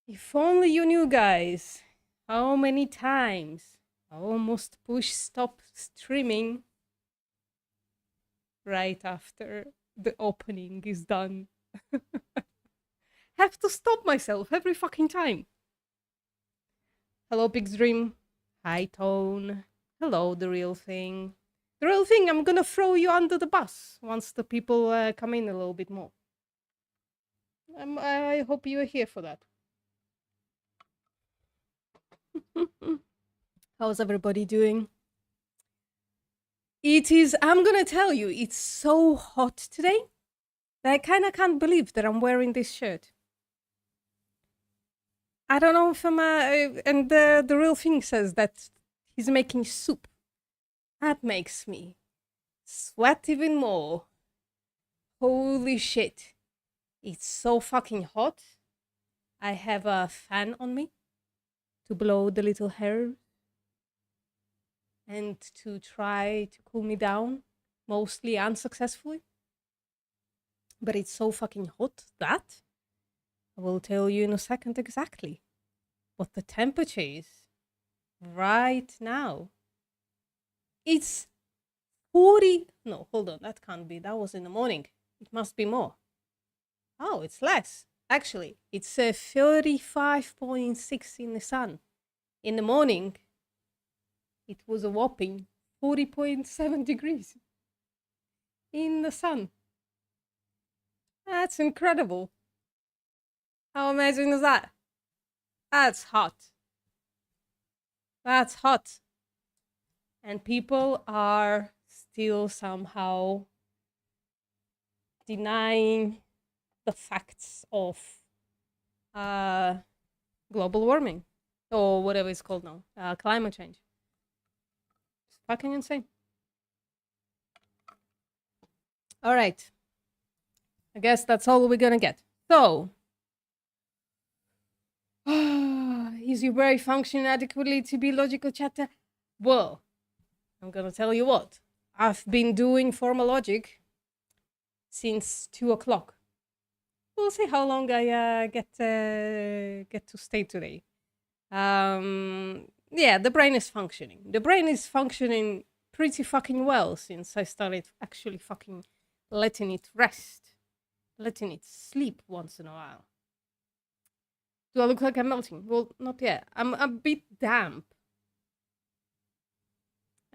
If only you knew, guys, how many times I almost push stop streaming right after the opening is done. Have to stop myself every fucking time. Hello, Big Dream. Hi, Tone. Hello, The Real Thing. The Real Thing, I'm gonna throw you under the bus once the people come in a little bit more. I hope you are here for that. How's everybody doing? I'm gonna tell you, it's so hot today that I kind of can't believe that I'm wearing this shirt. I don't know if and the Real Thing says that he's making soup. That makes me sweat even more. Holy shit. It's so fucking hot. I have a fan on me to blow the little hair and to try to cool me down, mostly unsuccessfully. But it's so fucking hot that I will tell you in a second exactly what the temperature is right now. It's 40. No, hold on. That can't be. That was in the morning. It must be more. Oh, it's less. Actually, it's 35.6 in the sun. In the morning, it was a whopping 40.7 degrees in the sun. That's incredible. How amazing is that? That's hot. That's hot. And people are still somehow denying the facts of global warming or whatever it's called now, climate change. It's fucking insane. All right. I guess that's all we're gonna get. So, is your brain functioning adequately to be logical chatter? Well, I'm gonna tell you what. I've been doing formal logic since 2 o'clock. We'll see how long I get to stay today. Yeah, the brain is functioning. The brain is functioning pretty fucking well since I started actually fucking letting it rest, letting it sleep once in a while. Do I look like I'm melting? Well, not yet. I'm a bit damp.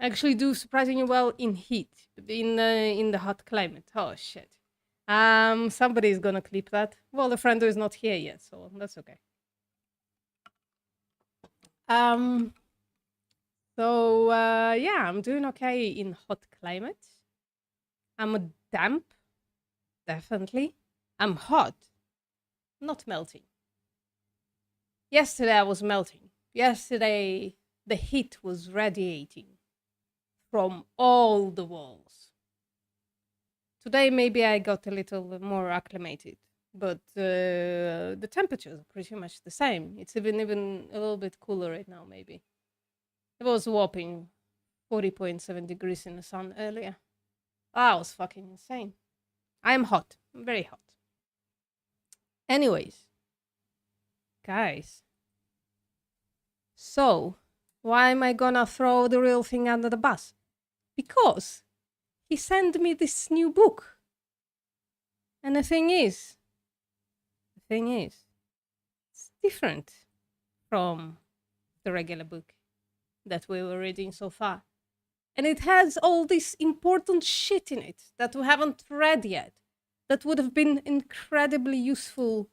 actually do surprisingly well in heat, in the hot climate. Oh shit. Somebody's gonna clip that. Well, the friend is not here yet, so that's okay. Um. So yeah, I'm doing okay in hot climate. I'm a damp, definitely. I'm hot, not melting. Yesterday I was melting. Yesterday the heat was radiating from all the walls. Today maybe I got a little more acclimated, but the temperatures are pretty much the same. It's even a little bit cooler right now. Maybe it was whopping 40.7 degrees in the sun earlier. That was fucking insane. I am hot. I'm very hot. Anyways, guys. So, why am I gonna throw the real thing under the bus? Because he sent me this new book. And the thing is, it's different from the regular book that we were reading so far. And it has all this important shit in it that we haven't read yet, that would have been incredibly useful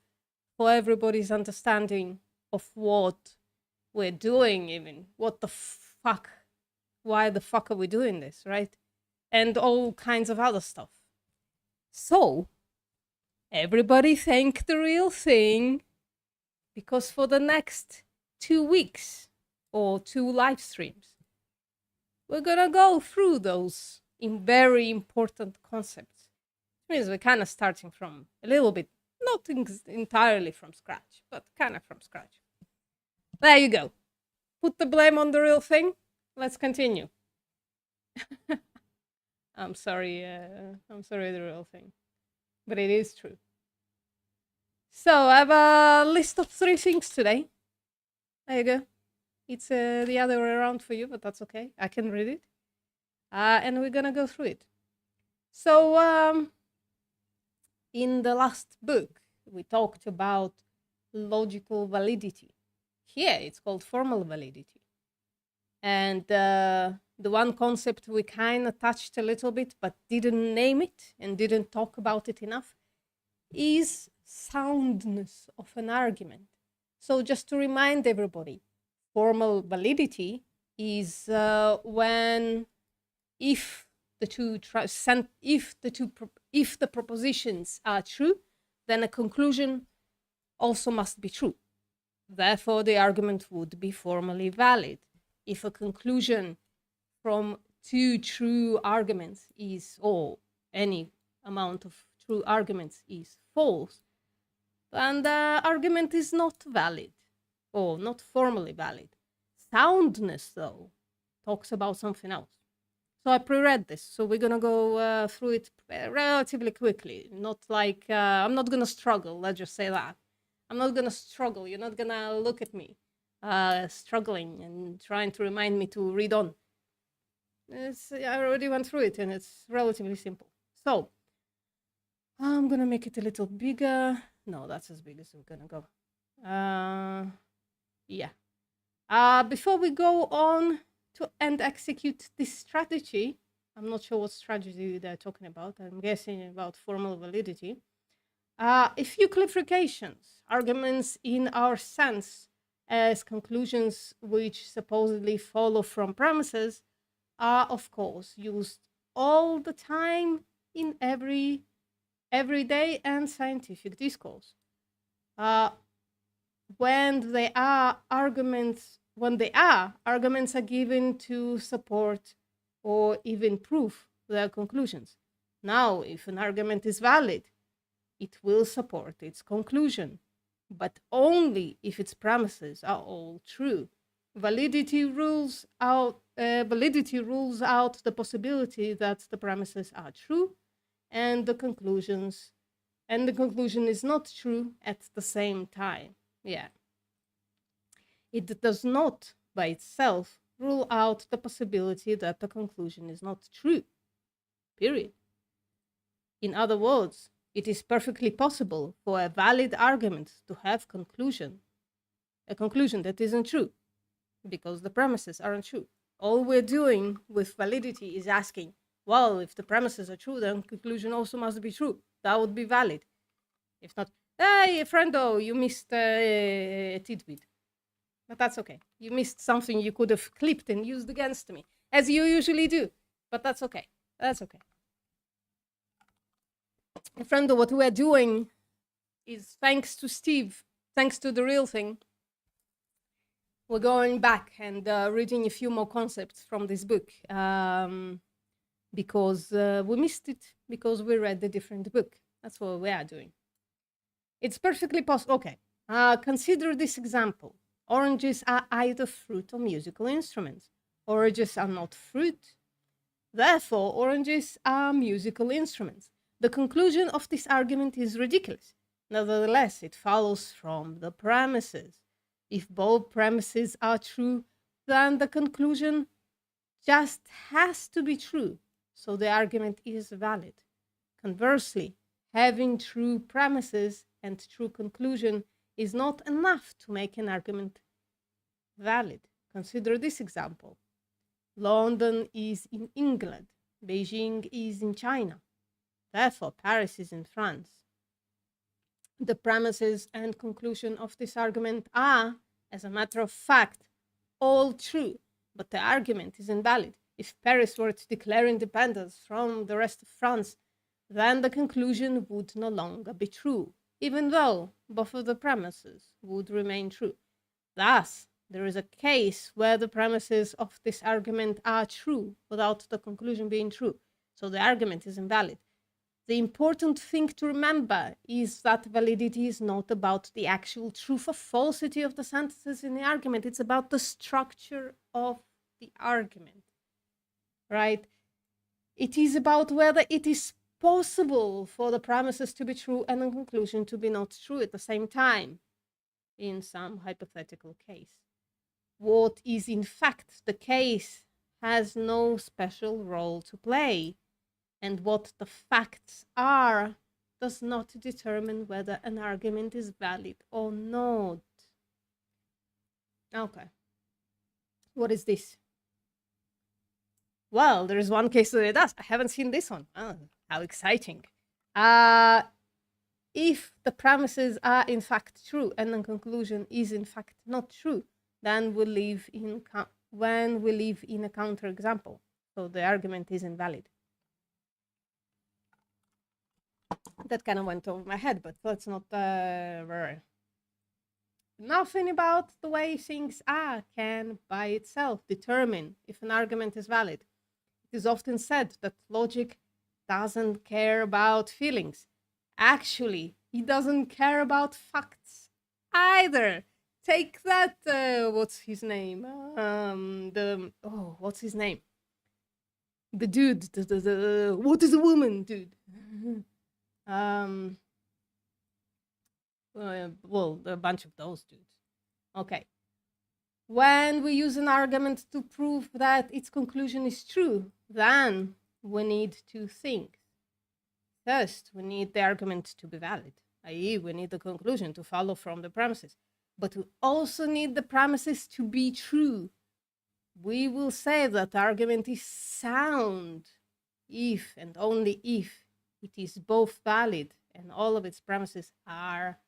for everybody's understanding of what we're doing, even. What the fuck? Why the fuck are we doing this, right? And all kinds of other stuff. So, everybody thank the real thing, because for the next 2 weeks or 2 live streams, we're gonna go through those very important concepts. Which means we're kind of starting from a little bit, not entirely from scratch, but kind of from scratch. There you go. Put the blame on the real thing. Let's continue. I'm sorry, the real thing. But it is true. So I have a list of 3 things today. There you go. It's the other way around for you, but that's okay. I can read it. And we're gonna go through it. So, in the last book, we talked about logical validity. Here, it's called formal validity. And the one concept we kind of touched a little bit, but didn't name it and didn't talk about it enough, is soundness of an argument. So just to remind everybody, formal validity is when if the propositions are true, then a conclusion also must be true. Therefore, the argument would be formally valid. If a conclusion from 2 true arguments is, or any amount of true arguments is false, then the argument is not valid or not formally valid. Soundness, though, talks about something else. So I pre-read this, so we're gonna go through it relatively quickly. Not like I'm not gonna struggle. Let's just say that I'm not gonna struggle. You're not gonna look at me struggling and trying to remind me to read on. I already went through it, and it's relatively simple. So I'm gonna make it a little bigger. No, that's as big as we're gonna go. Yeah. Before we go on to and execute this strategy, I'm not sure what strategy they're talking about. I'm guessing about formal validity. A few clarifications. Arguments in our sense as conclusions which supposedly follow from premises are, of course, used all the time in everyday and scientific discourse. When arguments are given to support or even prove their conclusions. Now, if an argument is valid, it will support its conclusion, but only if its premises are all true. Validity rules out the possibility that the premises are true and the conclusion is not true at the same time. Yeah. It does not by itself rule out the possibility that the conclusion is not true. Period. In other words, it is perfectly possible for a valid argument to have a conclusion that isn't true, because the premises aren't true. All we're doing with validity is asking, well, if the premises are true, then conclusion also must be true. That would be valid. If not, hey, friendo, you missed a tidbit. But that's okay. You missed something you could have clipped and used against me, as you usually do. But that's okay. That's okay. Friendo, what we're doing is, thanks to Steve, thanks to the real thing, we're going back and reading a few more concepts from this book, because we missed it because we read a different book. That's what we are doing. It's perfectly possible. Okay, consider this example. Oranges are either fruit or musical instruments. Oranges are not fruit. Therefore, oranges are musical instruments. The conclusion of this argument is ridiculous. Nevertheless, it follows from the premises. If both premises are true, then the conclusion just has to be true, so the argument is valid. Conversely, having true premises and true conclusion is not enough to make an argument valid. Consider this example. London is in England, Beijing is in China. Therefore, Paris is in France. The premises and conclusion of this argument are, as a matter of fact, all true, but the argument is invalid. If Paris were to declare independence from the rest of France, then the conclusion would no longer be true, even though both of the premises would remain true. Thus, there is a case where the premises of this argument are true without the conclusion being true, so the argument is invalid. The important thing to remember is that validity is not about the actual truth or falsity of the sentences in the argument. It's about the structure of the argument, right? It is about whether it is possible for the premises to be true and the conclusion to be not true at the same time in some hypothetical case. What is in fact the case has no special role to play, and what the facts are does not determine whether an argument is valid or not. Okay. What is this? Well, there is one case that it does. I haven't seen this one. Oh, how exciting. If the premises are in fact true and the conclusion is in fact not true, then we live in when we live in a counterexample. So the argument is invalid. That kind of went over my head, but let's not nothing about the way things are can by itself determine if an argument is valid. It is often said that logic doesn't care about feelings. Actually, he doesn't care about facts either. Take that, what's his name? What's his name? The dude, the what is a woman, dude? Well, a bunch of those dudes. Okay. When we use an argument to prove that its conclusion is true, then we need two things. First, we need the argument to be valid, i.e., we need the conclusion to follow from the premises. But we also need the premises to be true. We will say that the argument is sound if and only if it is both valid and all of its premises are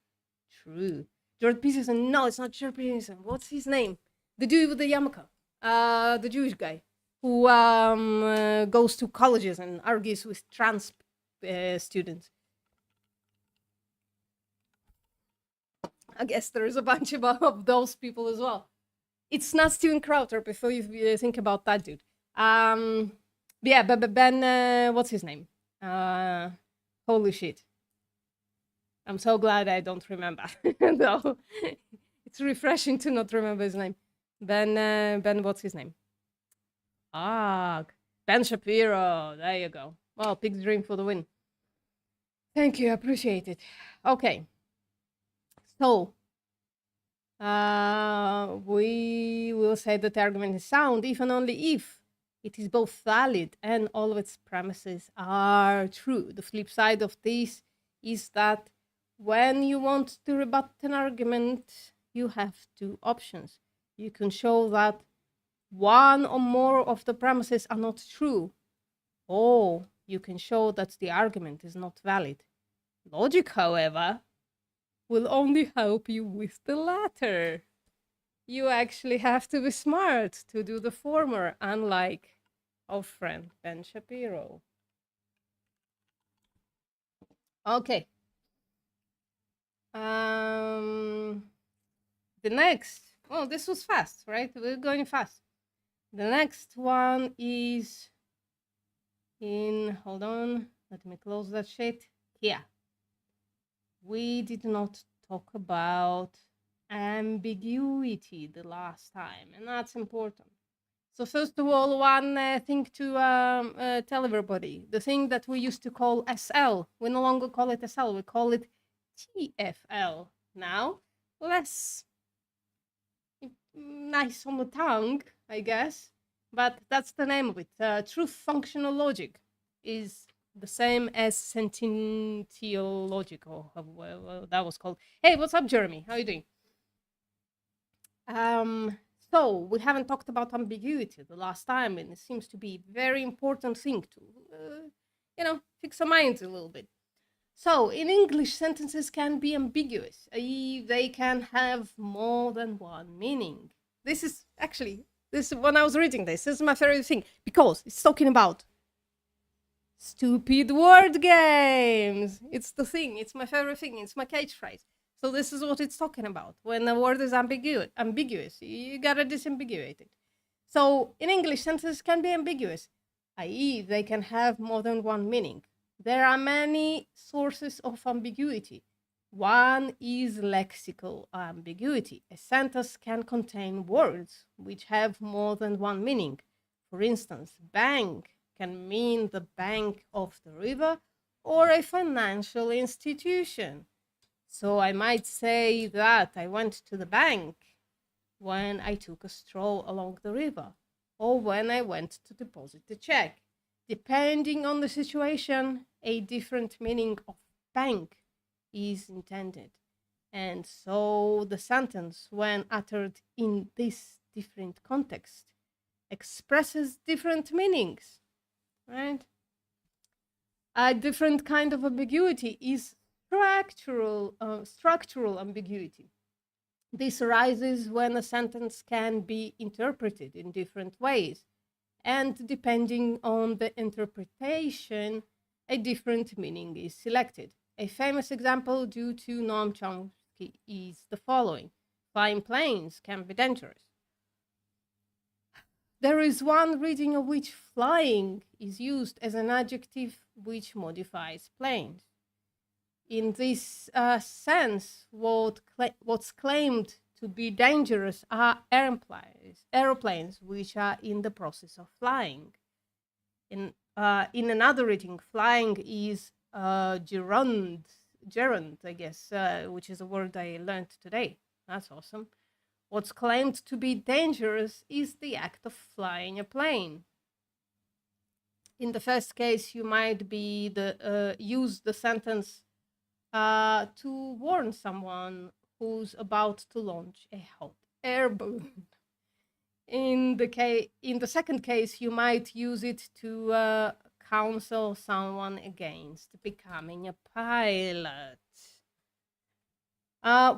true. Jordan Peterson, no, it's not Jordan Peterson. What's his name? The dude with the yarmulke, the Jewish guy who goes to colleges and argues with trans students. I guess there's a bunch of those people as well. It's not Steven Crowther, before you think about that dude. Yeah, but Ben, what's his name? Holy shit. I'm so glad I don't remember. No, it's refreshing to not remember his name. Ben, what's his name? Ben Shapiro. There you go. Well, pig's dream for the win. Thank you, I appreciate it. Okay. So, we will say that the argument is sound if and only if it is both valid and all of its premises are true. The flip side of this is that when you want to rebut an argument, you have two options. You can show that one or more of the premises are not true, or you can show that the argument is not valid. Logic, however, will only help you with the latter. You actually have to be smart to do the former, unlike our friend Ben Shapiro. Okay. The next, oh, this was fast, right? We're going fast. The next one is hold on, let me close that shit. Here. We did not talk about ambiguity the last time, and that's important. So first of all, one thing to tell everybody, the thing that we used to call SL, we no longer call it SL, we call it TFL now. Less nice on the tongue, I guess, but that's the name of it. Truth functional logic is the same as sentential logic, or well, that was called. Hey, what's up, Jeremy? How are you doing? So we haven't talked about ambiguity the last time, and it seems to be a very important thing to, fix our minds a little bit. So in English, sentences can be ambiguous, i.e. they can have more than one meaning. This is when I was reading this is my favorite thing, because it's talking about stupid word games. It's the thing, it's my favorite thing, it's my catchphrase. So this is what it's talking about. When a word is ambiguous, you gotta disambiguate it. So in English, sentences can be ambiguous, i.e. they can have more than one meaning. There are many sources of ambiguity. One is lexical ambiguity. A sentence can contain words which have more than one meaning. For instance, bank can mean the bank of the river or a financial institution. So I might say that I went to the bank when I took a stroll along the river, or when I went to deposit the check. Depending on the situation, a different meaning of bank is intended. And so the sentence, when uttered in this different context, expresses different meanings, right? A different kind of ambiguity is structural ambiguity. This arises when a sentence can be interpreted in different ways, and depending on the interpretation, a different meaning is selected. A famous example due to Noam Chomsky is the following: flying planes can be dangerous. There is one reading of which flying is used as an adjective which modifies planes. In this sense, what's claimed to be dangerous are aeroplanes which are in the process of flying. In another reading, flying is gerund, I guess, which is a word I learned today. That's awesome. What's claimed to be dangerous is the act of flying a plane. In the first case, you might use the sentence to warn someone who's about to launch a hot air balloon. In the second case, you might use it to counsel someone against becoming a pilot.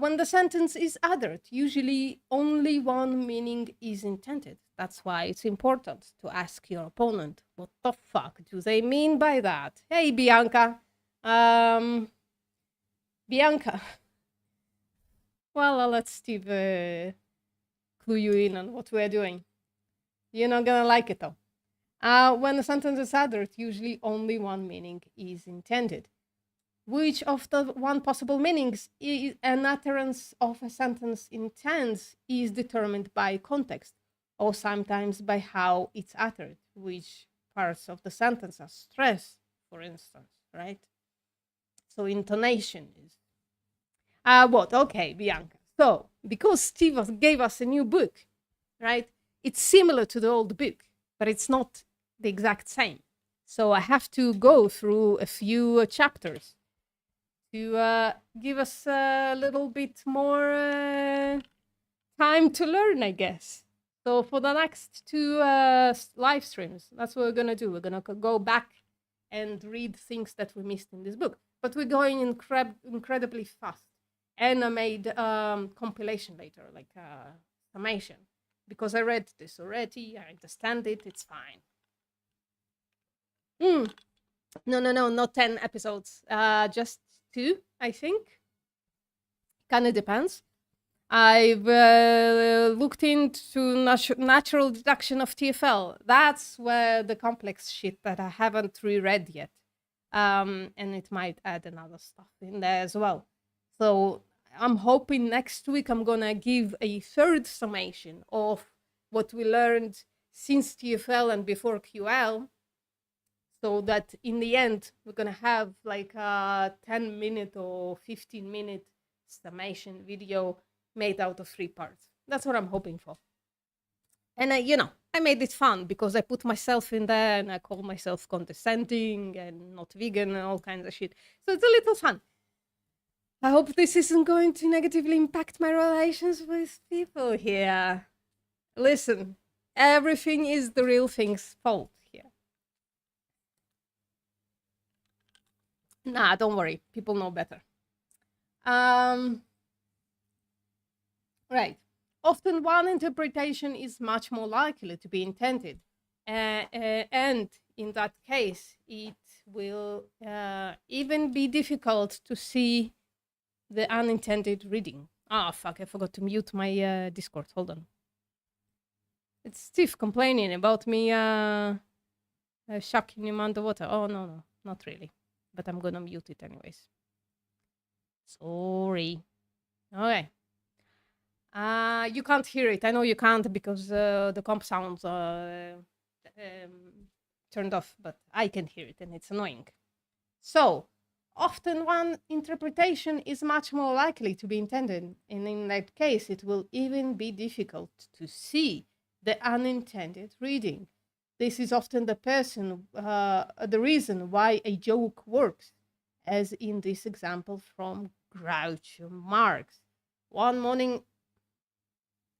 When the sentence is uttered, usually only one meaning is intended. That's why it's important to ask your opponent, what the fuck do they mean by that? Hey, Bianca. Bianca. Well, I'll let Steve clue you in on what we're doing. You're not gonna like it, though. When a sentence is uttered, usually only one meaning is intended. Which of the one possible meanings an utterance of a sentence intends is determined by context, or sometimes by how it's uttered, which parts of the sentence are stressed, for instance, right? So intonation is what? Okay, Bianca. So because Steve gave us a new book, right? It's similar to the old book, but it's not the exact same. So I have to go through a few chapters to give us a little bit more time to learn, I guess. So for the next two live streams, that's what we're gonna do. We're gonna go back and read things that we missed in this book, but we're going incredibly fast. And I made compilation later, like summation, because I read this already. I understand it. It's fine. No, not 10 episodes. Just 2, I think. Kind of depends. I've looked into natural deduction of TFL. That's where the complex shit that I haven't reread yet. And it might add another stuff in there as well. So I'm hoping next week I'm gonna give a third summation of what we learned since TFL and before QL, so that in the end we're gonna have like a 10-minute or 15-minute summation video made out of 3 parts. That's what I'm hoping for. And I made it fun because I put myself in there and I call myself condescending and not vegan and all kinds of shit. So it's a little fun. I hope this isn't going to negatively impact my relations with people here. Listen, everything is the real thing's fault here. Nah, don't worry. People know better. Right. Often one interpretation is much more likely to be intended. And in that case, it will even be difficult to see the unintended reading. Ah, fuck, I forgot to mute my Discord. Hold on. It's Steve complaining about me shocking him underwater. Oh, no, not really. But I'm gonna mute it anyways. Sorry. Okay. You can't hear it. I know you can't because the comp sounds turned off, but I can hear it and it's annoying. So, often one interpretation is much more likely to be intended, and in that case, it will even be difficult to see the unintended reading. This is often the reason why a joke works, as in this example from Groucho Marx. One morning,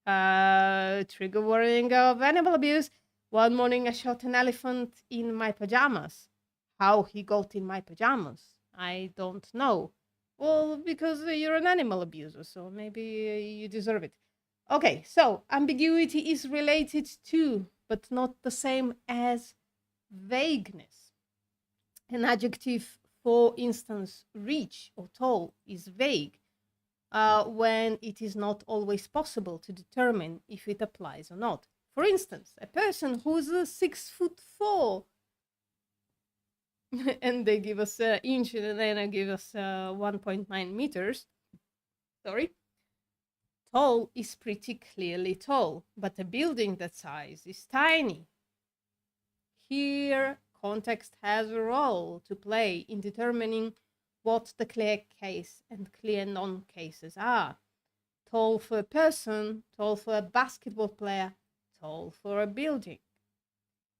trigger warning of animal abuse. One morning I shot an elephant in my pajamas. How he got in my pajamas, I don't know. Well, because you're an animal abuser, so maybe you deserve it. Okay, so ambiguity is related to, but not the same as, vagueness. An adjective, for instance, rich or tall, is vague when it is not always possible to determine if it applies or not. For instance, a person who's 6'4", and they give us inch and then I give us 1.9 meters. Sorry. Tall is pretty clearly tall, but a building that size is tiny. Here, context has a role to play in determining what the clear case and clear non-cases are. Tall for a person, tall for a basketball player, tall for a building.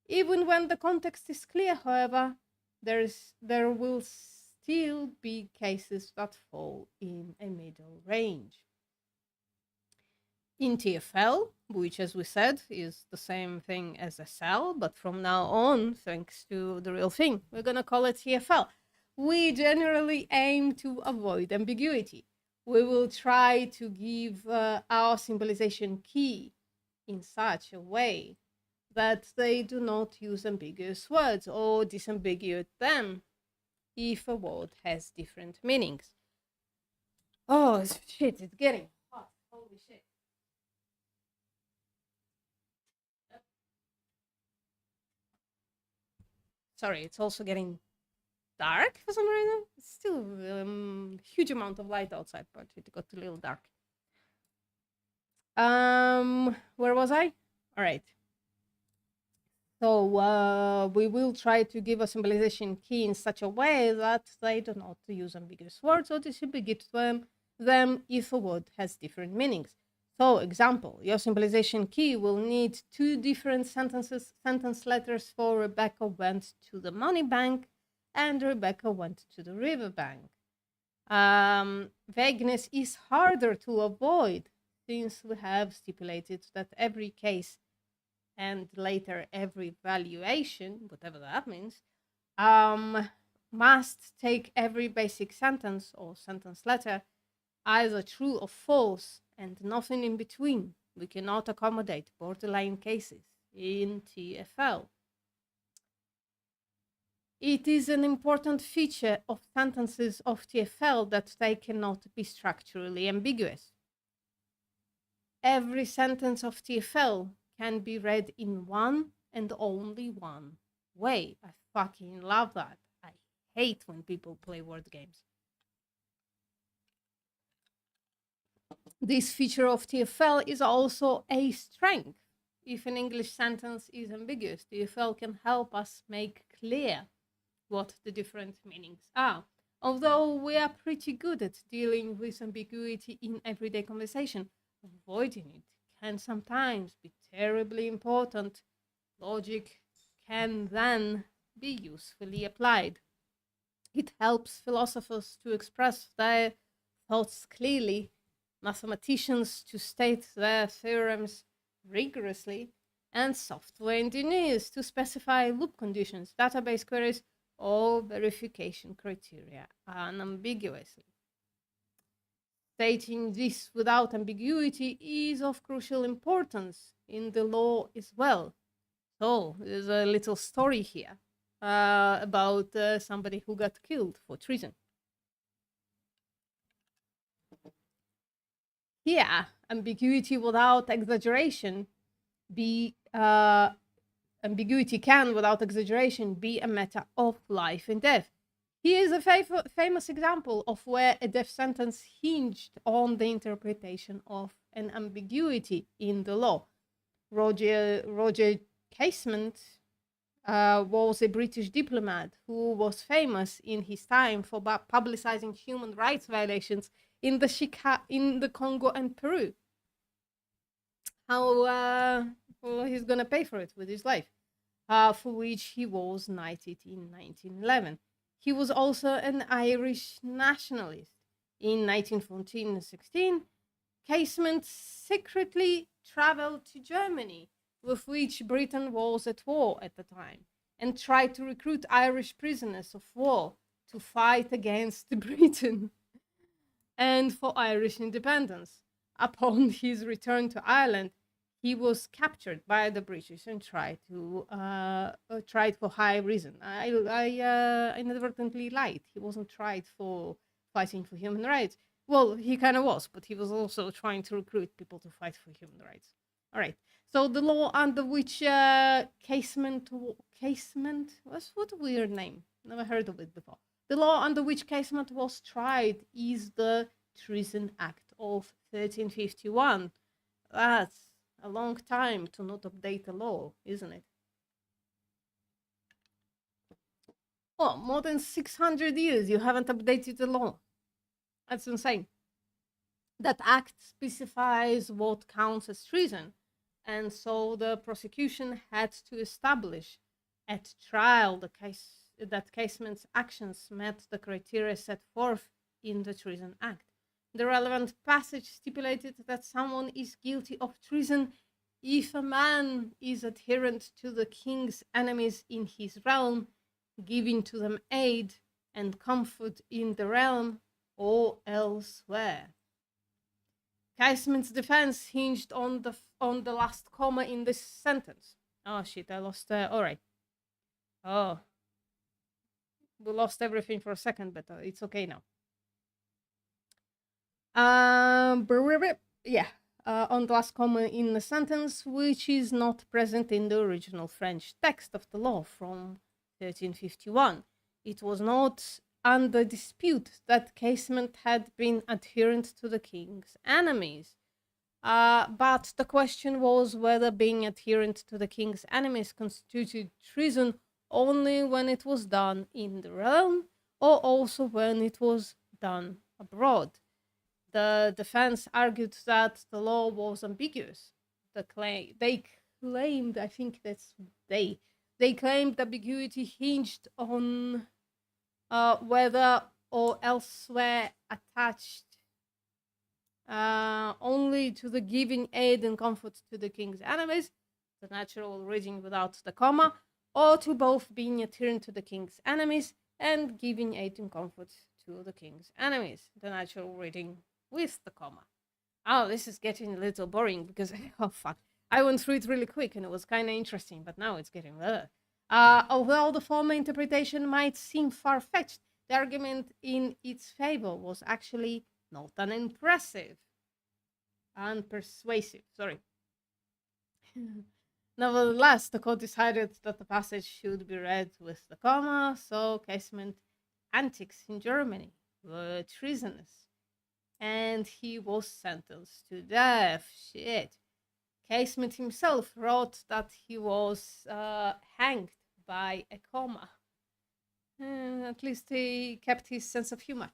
Even when the context is clear, however, there will still be cases that fall in a middle range. In TFL, which, as we said, is the same thing as SL, but from now on, thanks to the real thing, we're going to call it TFL. We generally aim to avoid ambiguity. We will try to give our symbolization key in such a way that they do not use ambiguous words or disambiguate them if a word has different meanings. Oh, shit, it's getting hot. Holy shit. Sorry, it's also getting dark for some reason. It's still huge amount of light outside, but it got a little dark. Where was I? All right. So we will try to give a symbolization key in such a way that they do not use ambiguous words or disambiguate them if a word has different meanings. So, example, your symbolization key will need 2 different sentence letters for Rebecca went to the money bank and Rebecca went to the riverbank. Vagueness is harder to avoid since we have stipulated that every case and later every valuation, whatever that means, must take every basic sentence or sentence letter either true or false and nothing in between. We cannot accommodate borderline cases in TFL. It is an important feature of sentences of TFL that they cannot be structurally ambiguous. Every sentence of TFL can be read in one and only one way. I fucking love that. I hate when people play word games. This feature of TFL is also a strength. If an English sentence is ambiguous, TFL can help us make clear what the different meanings are. Although we are pretty good at dealing with ambiguity in everyday conversation, avoiding it can sometimes be terribly important. Logic can then be usefully applied. It helps philosophers to express their thoughts clearly, mathematicians to state their theorems rigorously, and software engineers to specify loop conditions, database queries, or verification criteria unambiguously. Stating this without ambiguity is of crucial importance in the law as well. So, there's a little story here about somebody who got killed for treason. Here, ambiguity without exaggeration ambiguity can, without exaggeration, be a matter of life and death. Here is a famous example of where a death sentence hinged on the interpretation of an ambiguity in the law. Roger Casement was a British diplomat who was famous in his time for publicizing human rights violations in the Congo and Peru. How he's gonna pay for it with his life, for which he was knighted in 1911. He was also an Irish nationalist. In 1914-16, Casement secretly traveled to Germany, with which Britain was at war at the time, and tried to recruit Irish prisoners of war to fight against Britain and for Irish independence. Upon his return to Ireland, he was captured by the British and tried for high reason. I inadvertently lied. He wasn't tried for fighting for human rights. Well, he kind of was, but he was also trying to recruit people to fight for human rights. All right. So the law under which Casement, what a weird name. Never heard of it before. The law under which Casement was tried is the Treason Act of 1351. That's a long time to not update the law, isn't it? Oh, more than 600 years you haven't updated the law. That's insane. That act specifies what counts as treason, and so the prosecution had to establish at trial that Casement's actions met the criteria set forth in the Treason Act. The relevant passage stipulated that someone is guilty of treason if a man is adherent to the king's enemies in his realm, giving to them aid and comfort in the realm or elsewhere. Casement's defense hinged on the last comma in this sentence. Oh shit, I lost. All right. Oh, we lost everything for a second, but it's okay now. Yeah. On the last comma in the sentence, which is not present in the original French text of the law from 1351. It was not under dispute that Casement had been adherent to the king's enemies. But the question was whether being adherent to the king's enemies constituted treason only when it was done in the realm or also when it was done abroad. The defense argued that the law was ambiguous. They claimed, I think that's they claimed ambiguity hinged on whether or elsewhere attached only to the giving aid and comfort to the king's enemies, the natural reading without the comma, or to both being adherent to the king's enemies and giving aid and comfort to the king's enemies, the natural reading with the comma. Oh, this is getting a little boring because, oh fuck, I went through it really quick and it was kind of interesting, but now it's getting better. Although the former interpretation might seem far-fetched, the argument in its favor was actually not unimpressive. Unpersuasive, sorry. Nevertheless, the court decided that the passage should be read with the comma, so Casement antics in Germany were treasonous, and he was sentenced to death. Shit. Casement himself wrote that he was hanged by a comma. At least he kept his sense of humor.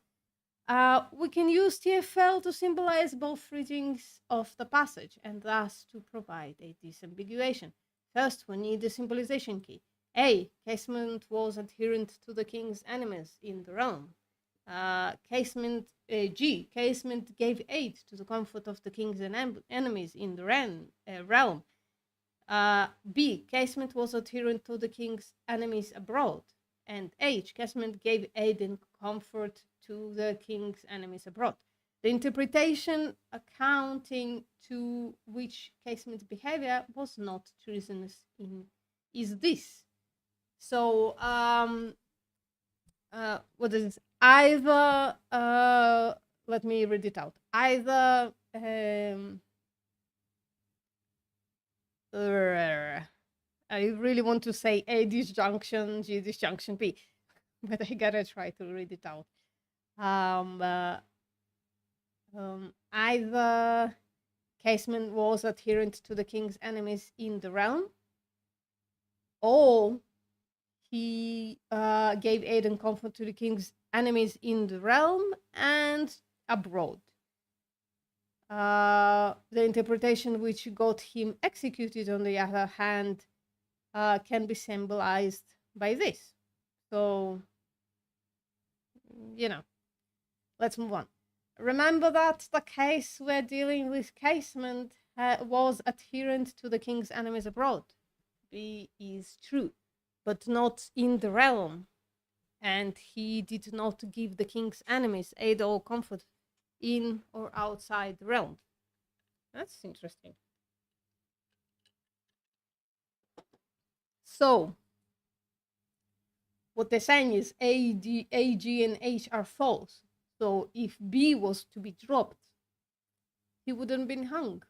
We can use TFL to symbolize both readings of the passage and thus to provide a disambiguation. First, we need the symbolization key. A. Casement was adherent to the king's enemies in the realm. G. Casement gave aid to the comfort of the king's enemies in the realm. B. Casement was adherent to the king's enemies abroad. And H. Casement gave aid and comfort to the king's enemies abroad. The interpretation accounting to which Casement's behavior was not treasonous is this. So, what is this? Either, let me read it out. Either, I really want to say A disjunction, G disjunction, B, but I gotta try to read it out. Either Casement was adherent to the king's enemies in the realm, or he gave aid and comfort to the king's enemies in the realm and abroad. The interpretation which got him executed, on the other hand, can be symbolized by this. So, you know, let's move on. Remember that the case we're dealing with, Casement, was adherent to the king's enemies abroad. B is true, but not in the realm. And he did not give the king's enemies aid or comfort in or outside the realm. That's interesting. So, what they're saying is A, G, and H are false. So if B was to be dropped, he wouldn't have been hung.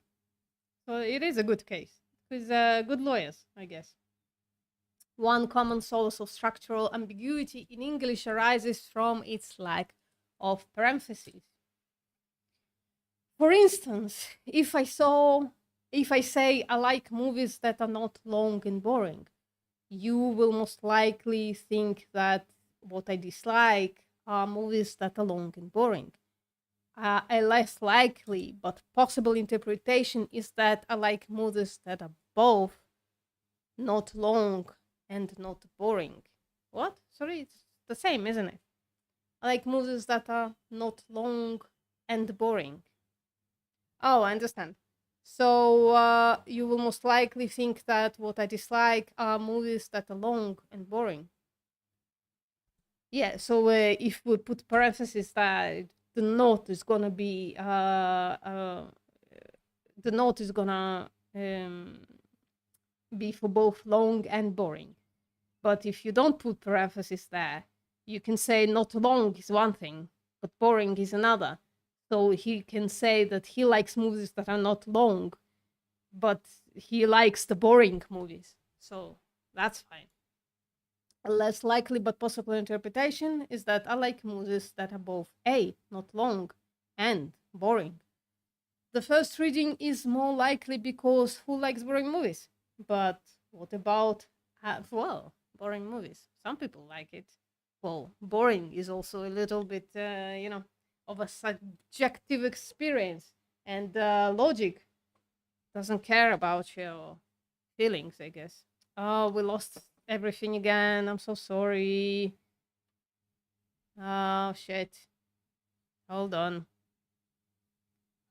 So it is a good case. With good lawyers, I guess. One common source of structural ambiguity in English arises from its lack of parentheses. For instance, if I say I like movies that are not long and boring, you will most likely think that what I dislike are movies that are long and boring. A less likely but possible interpretation is that I like movies that are both not long and not boring. What? Sorry, it's the same, isn't it? I like movies that are not long and boring. Oh, I understand. So you will most likely think that what I dislike are movies that are long and boring. Yeah, so if we put parentheses that the note is gonna be be for both long and boring. But if you don't put parentheses there, you can say not long is one thing, but boring is another. So he can say that he likes movies that are not long, but he likes the boring movies. So that's fine. A less likely but possible interpretation is that I like movies that are both A, not long, and boring. The first reading is more likely because who likes boring movies? But what about, boring movies? Some people like it. Well, boring is also a little bit, of a subjective experience, and logic doesn't care about your feelings, I guess. Oh, we lost everything again. I'm so sorry. Oh, shit. Hold on.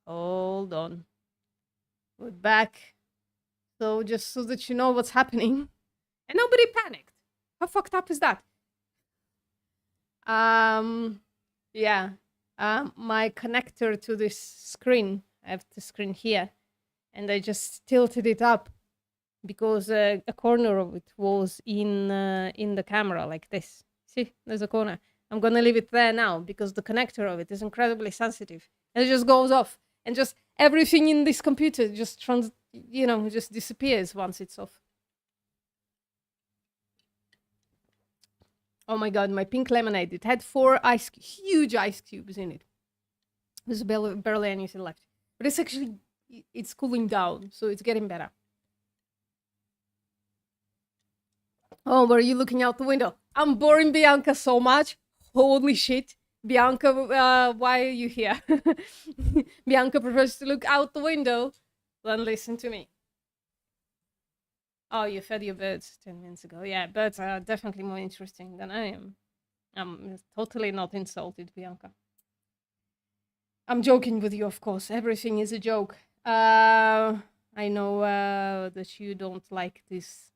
Hold on. We're back. So just so that you know what's happening. And nobody panicked. How fucked up is that? Yeah. My connector to this screen, I have the screen here, and I just tilted it up because a corner of it was in the camera like this. See, there's a corner. I'm gonna leave it there now because the connector of it is incredibly sensitive, and it just goes off, and just everything in this computer just just disappears once it's off. Oh my god, my pink lemonade! It had 4 huge ice cubes in it. There's barely anything left, but it's actually it's cooling down, so it's getting better. Oh, were you looking out the window? I'm boring Bianca so much. Holy shit. Bianca, why are you here? Bianca prefers to look out the window than listen to me. Oh, you fed your birds 10 minutes ago. Yeah, birds are definitely more interesting than I am. I'm totally not insulted, Bianca. I'm joking with you, of course. Everything is a joke. I know that you don't like this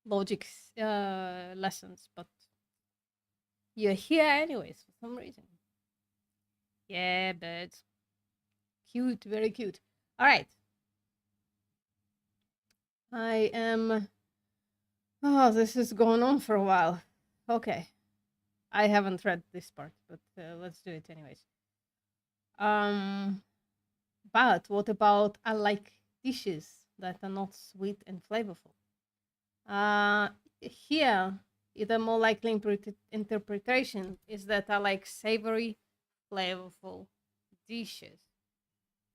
logic lessons, but you're here anyways for some reason. Yeah, birds. Cute, very cute. All right. I am. Oh, this is going on for a while. Okay. I haven't read this part, but let's do it anyways. But what about I like dishes that are not sweet and flavorful? Here, the more likely interpretation is that I like savory, flavorful dishes.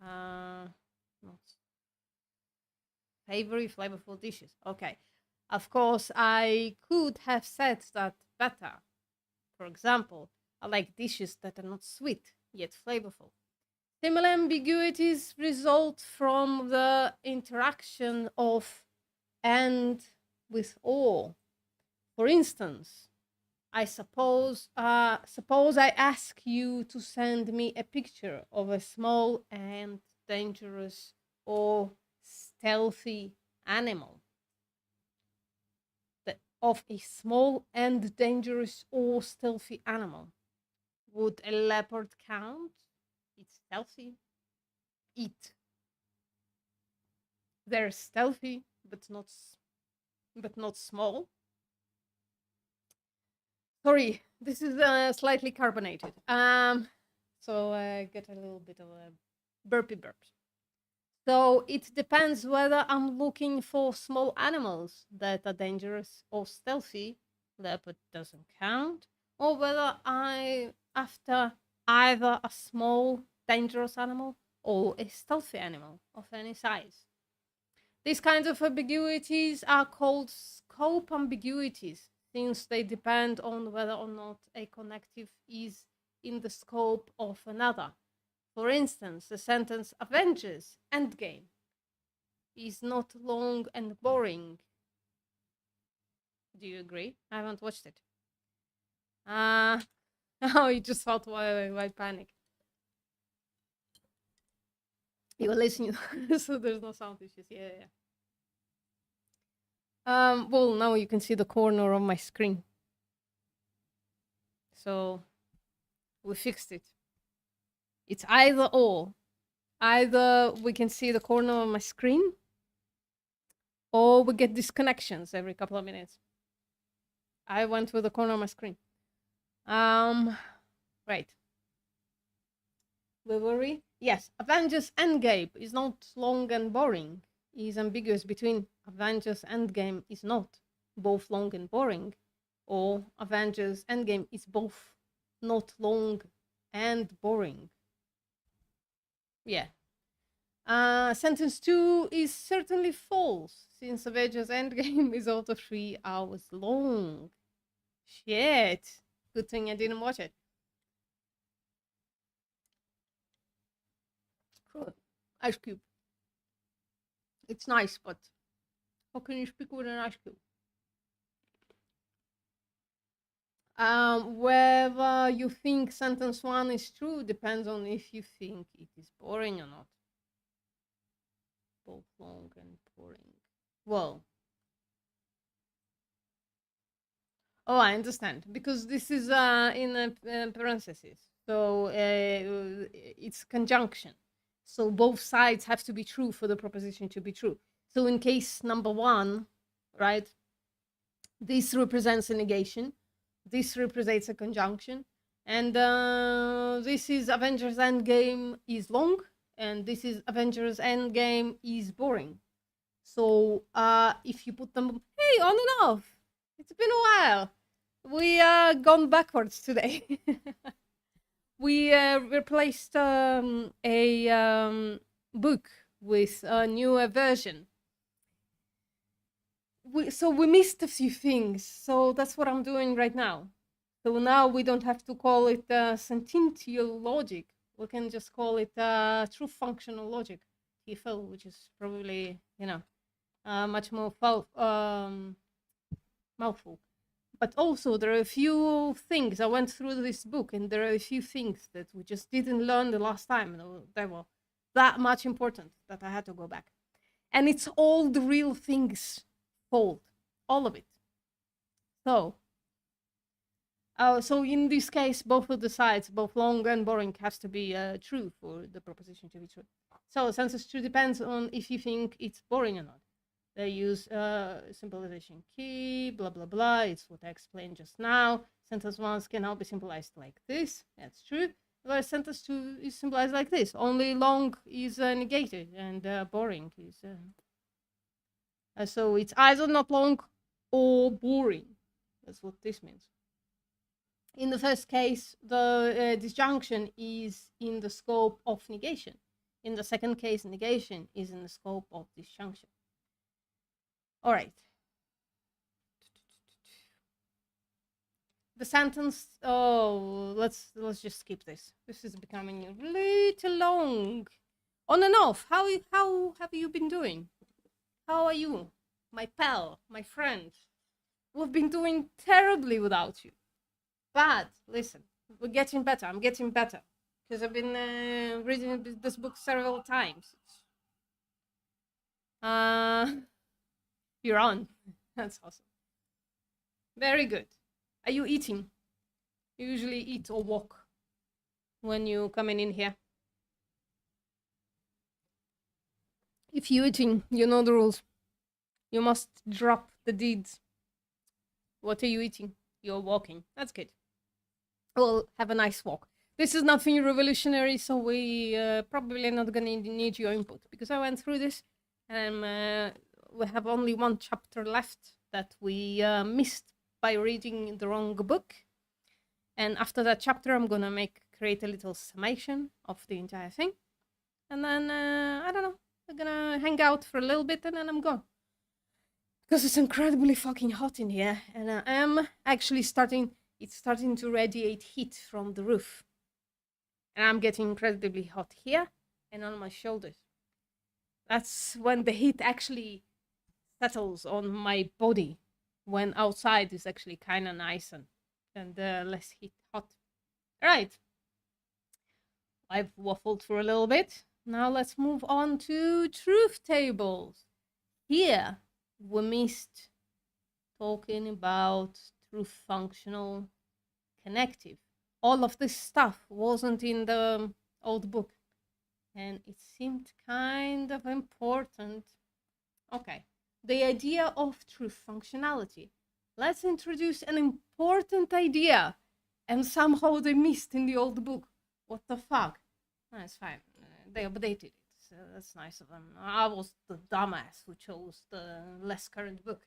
Not savory, flavorful dishes. Okay. Of course, I could have said that better. For example, I like dishes that are not sweet, yet flavorful. Similar ambiguities result from the interaction of and with or. For instance, I suppose I ask you to send me a picture of a small and dangerous or stealthy animal. Of a small and dangerous or stealthy animal. Would a leopard count? It's stealthy. They're stealthy, but not small. Sorry, this is slightly carbonated. So I get a little bit of a burpy burp. So it depends whether I'm looking for small animals that are dangerous or stealthy. Leopard doesn't count. Or whether I after either a small dangerous animal or a stealthy animal of any size. These kinds of ambiguities are called scope ambiguities, since they depend on whether or not a connective is in the scope of another. For instance, the sentence Avengers Endgame is not long and boring. Do you agree? I haven't watched it. Oh, you just felt why panic. You were listening, so there's no sound issues. Yeah. Well, now you can see the corner of my screen. So we fixed it. It's either or. Either we can see the corner of my screen, or we get disconnections every couple of minutes. I went with the corner of my screen. Right. Where were we? Yes, Avengers Endgame is not long and boring. Is ambiguous between Avengers Endgame is not both long and boring, or Avengers Endgame is both not long and boring. Yeah. Sentence 2 is certainly false, since Avengers Endgame is also 3 hours long. Shit. Good thing I didn't watch it. Ice cube. It's nice, but how can you speak with an ice cube? Whether you think sentence 1 is true depends on if you think it is boring or not. Both long and boring. Well, oh, I understand, because this is in parentheses, so it's conjunction. So both sides have to be true for the proposition to be true. So in case number 1, right, this represents a negation, this represents a conjunction, and this is Avengers Endgame is long, and this is Avengers Endgame is boring. So if you put them, hey, on and off, it's been a while. We gone backwards today. We replaced a book with a newer version. So we missed a few things. So that's what I'm doing right now. So now we don't have to call it sentential logic. We can just call it true functional logic, TFL, which is probably, much more mouthful. But also there are a few things. I went through this book, and there are a few things that we just didn't learn the last time. They were that much important that I had to go back. And it's all the real things fault, all of it. So in this case, both of the sides, both long and boring, has to be true for the proposition to be true. So sentence true depends on if you think it's boring or not. They use symbolization key, blah, blah, blah. It's what I explained just now. Sentence 1 can now be symbolized like this. That's true. Whereas sentence 2 is symbolized like this. Only long is negated, and boring is... so it's either not long or boring. That's what this means. In the first case, the disjunction is in the scope of negation. In the second case, negation is in the scope of disjunction. All right. The sentence. Oh, let's just skip this. This is becoming a little long. On and off. How have you been doing? How are you, my pal, my friend? We've been doing terribly without you. But listen, we're getting better. I'm getting better because I've been reading this book several times. You're on. That's awesome. Very good. Are you eating? You usually eat or walk when you coming in here. If you're eating, you know the rules. You must drop the deeds. What are you eating? You're walking. That's good. Well, have a nice walk. This is nothing revolutionary, so we probably not going to need your input, because I went through this, and we have only one chapter left that we missed by reading the wrong book. And after that chapter, I'm going to create a little summation of the entire thing. And then, I don't know, we're going to hang out for a little bit, and then I'm gone. Because it's incredibly fucking hot in here, and I am actually it's starting to radiate heat from the roof. And I'm getting incredibly hot here and on my shoulders. That's when the heat actually settles on my body, when outside is actually kind of nice and less hot. All right. I've waffled for a little bit. Now let's move on to truth tables. Here, we missed talking about truth functional connective. All of this stuff wasn't in the old book, and it seemed kind of important. Okay, the idea of truth functionality. Let's introduce an important idea, and somehow they missed in the old book. What the fuck? That's fine. They updated it, so that's nice of them. I was the dumbass who chose the less current book.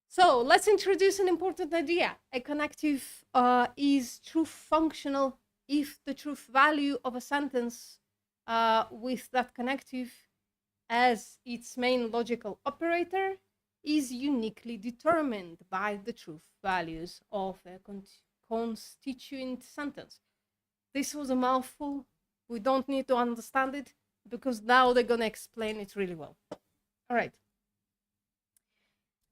So let's introduce an important idea. A connective is truth functional if the truth value of a sentence with that connective as its main logical operator is uniquely determined by the truth values of a constituent sentence. This was a mouthful. We don't need to understand it, because now they're going to explain it really well. All right.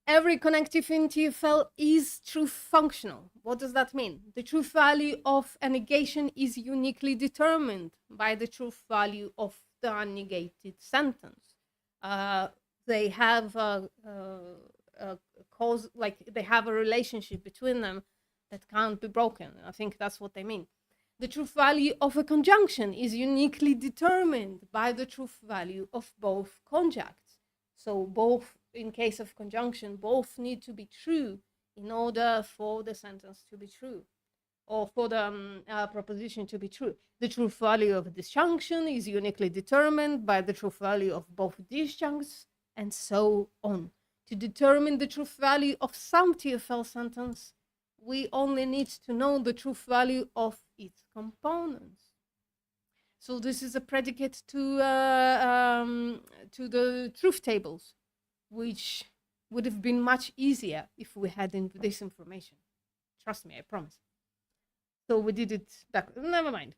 every connective in TFL is truth functional. What does that mean? The truth value of a negation is uniquely determined by the truth value of the unnegated sentence. They have a cause, like they have a relationship between them that can't be broken. I think that's what they mean. The truth value of a conjunction is uniquely determined by the truth value of both conjuncts. So both, in case of conjunction, both need to be true in order for the sentence to be true, or for the proposition to be true. The truth value of a disjunction is uniquely determined by the truth value of both disjuncts, and so on. To determine the truth value of some TFL sentence, we only need to know the truth value of its components. So this is a predicate to the truth tables, which would have been much easier if we had this information. Trust me, I promise. So we did it back. Never mind.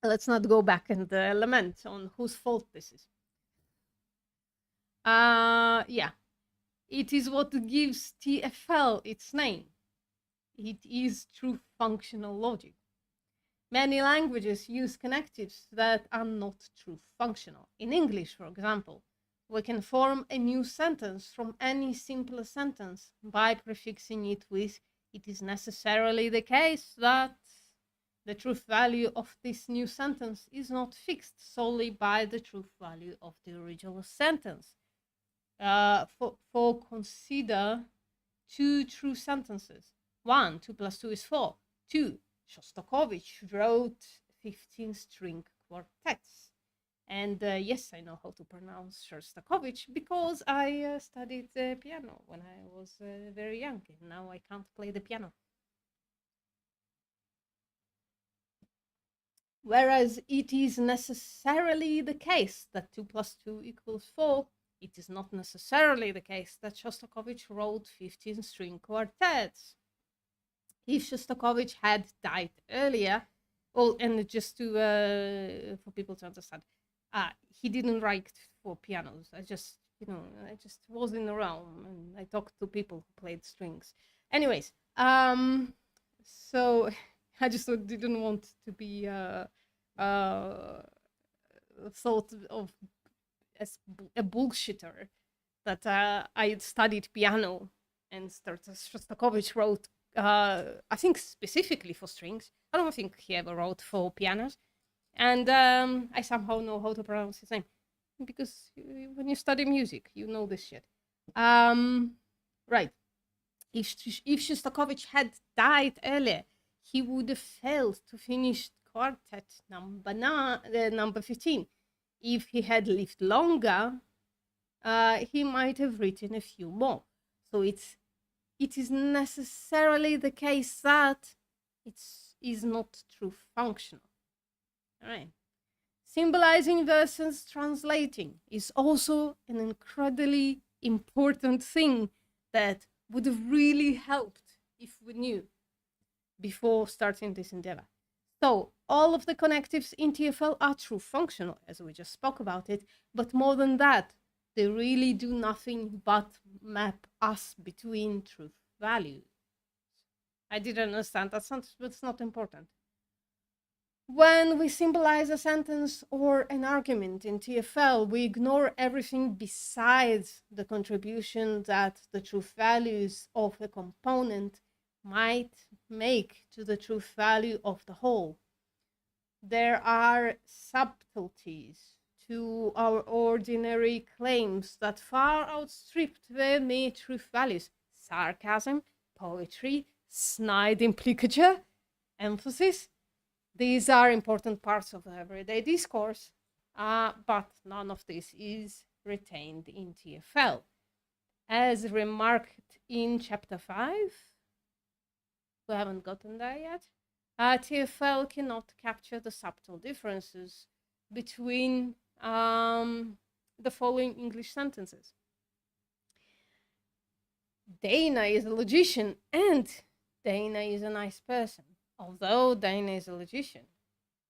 Let's not go back and lament on whose fault this is. Yeah, it is what gives TFL its name. It is true functional logic. Many languages use connectives that are not true functional. In English, for example, we can form a new sentence from any simpler sentence by prefixing it with "it is necessarily the case that." The truth value of this new sentence is not fixed solely by the truth value of the original sentence. Consider two true sentences. 1, 2 plus 2 is 4. 2, Shostakovich wrote 15-string quartets. And yes, I know how to pronounce Shostakovich because I studied piano when I was very young, and now I can't play the piano. Whereas it is necessarily the case that 2 plus 2 equals 4, it is not necessarily the case that Shostakovich wrote 15-string quartets. If Shostakovich had died earlier, well, and just to for people to understand, he didn't write for pianos. I just was in the realm and I talked to people who played strings. Anyways, so I just didn't want to be thought of as a bullshitter that I had studied piano and Shostakovich wrote, I think specifically for strings. I don't think he ever wrote for pianos. And I somehow know how to pronounce his name because when you study music, you know this shit. Right. If Shostakovich had died earlier, he would have failed to finish quartet number 15. If he had lived longer, he might have written a few more. So it is necessarily the case that it is not true functional. All right. Symbolizing versus translating is also an incredibly important thing that would have really helped if we knew before starting this endeavor. So all of the connectives in TFL are true functional, as we just spoke about it, but more than that, they really do nothing but map us between truth values. I didn't understand that sentence, but it's not important. When we symbolize a sentence or an argument in TFL, we ignore everything besides the contribution that the truth values of a component might make to the truth value of the whole. There are subtleties to our ordinary claims that far outstrip their mere truth values. Sarcasm, poetry, snide implicature, emphasis. These are important parts of everyday discourse, but none of this is retained in TFL. As remarked in chapter 5, we haven't gotten there yet, TFL cannot capture the subtle differences between the following English sentences. Dana is a logician and Dana is a nice person. Although Dana is a logician,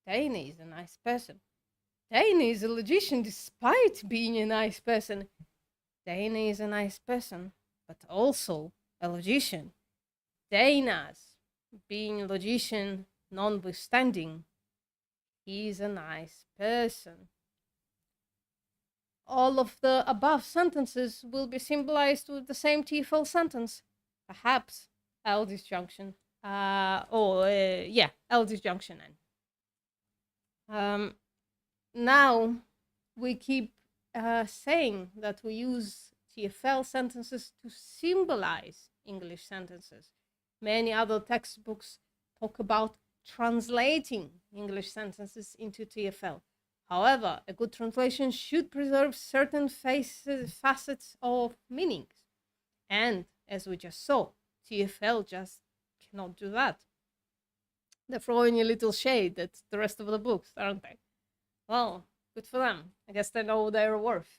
Dana is a nice person. Dana is a logician despite being a nice person. Dana is a nice person but also a logician. Dana's being a logician notwithstanding, he's a nice person. All of the above sentences will be symbolized with the same TFL sentence. Perhaps L disjunction. L disjunction N. Now we keep saying that we use TFL sentences to symbolize English sentences. Many other textbooks talk about translating English sentences into TFL. However, a good translation should preserve certain facets of meanings. And as we just saw, TFL just cannot do that. They're throwing a little shade at the rest of the books, aren't they? Well, good for them. I guess they know their worth.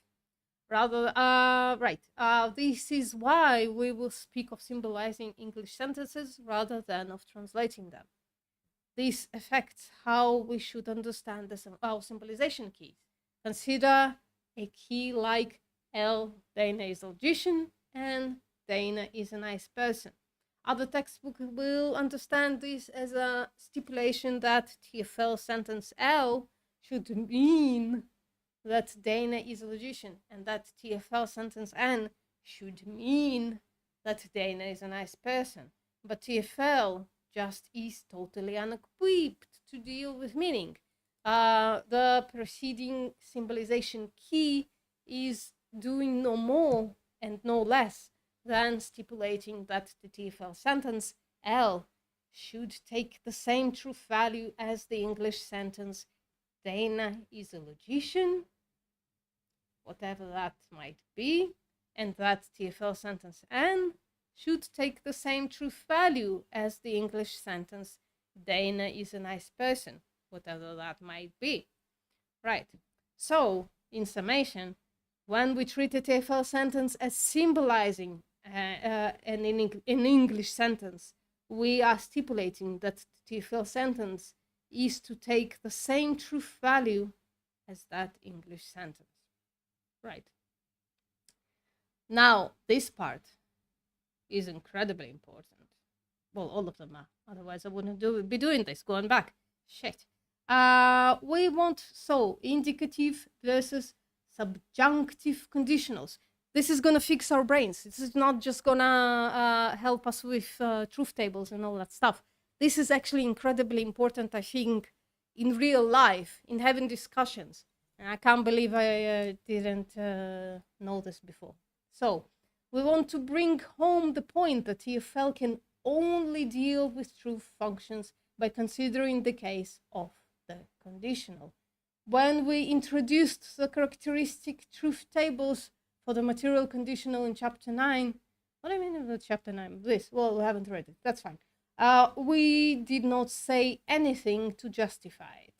This is why we will speak of symbolizing English sentences rather than of translating them. This affects how we should understand our symbolization keys. Consider a key like L, Dana is a logician, and Dana is a nice person. Other textbooks will understand this as a stipulation that TFL sentence L should mean that Dana is a logician, and that TFL sentence N should mean that Dana is a nice person. But TFL just is totally unequipped to deal with meaning. The preceding symbolization key is doing no more and no less than stipulating that the TFL sentence L should take the same truth value as the English sentence Dana is a logician, whatever that might be, and that TFL sentence N should take the same truth value as the English sentence Dana is a nice person, whatever that might be. Right. So, in summation, when we treat a TFL sentence as symbolizing an English sentence, we are stipulating that the TFL sentence is to take the same truth value as that English sentence. Right. Now, this part is incredibly important. Well, all of them are. Otherwise, I wouldn't be doing this, going back. Shit. We want, indicative versus subjunctive conditionals. This is going to fix our brains. This is not just going to help us with truth tables and all that stuff. This is actually incredibly important, I think, in real life, in having discussions. And I can't believe I didn't know this before. So, we want to bring home the point that TFL can only deal with truth functions by considering the case of the conditional. When we introduced the characteristic truth tables for the material conditional in chapter 9, what do I mean about chapter 9? This, well, we haven't read it, that's fine. We did not say anything to justify it.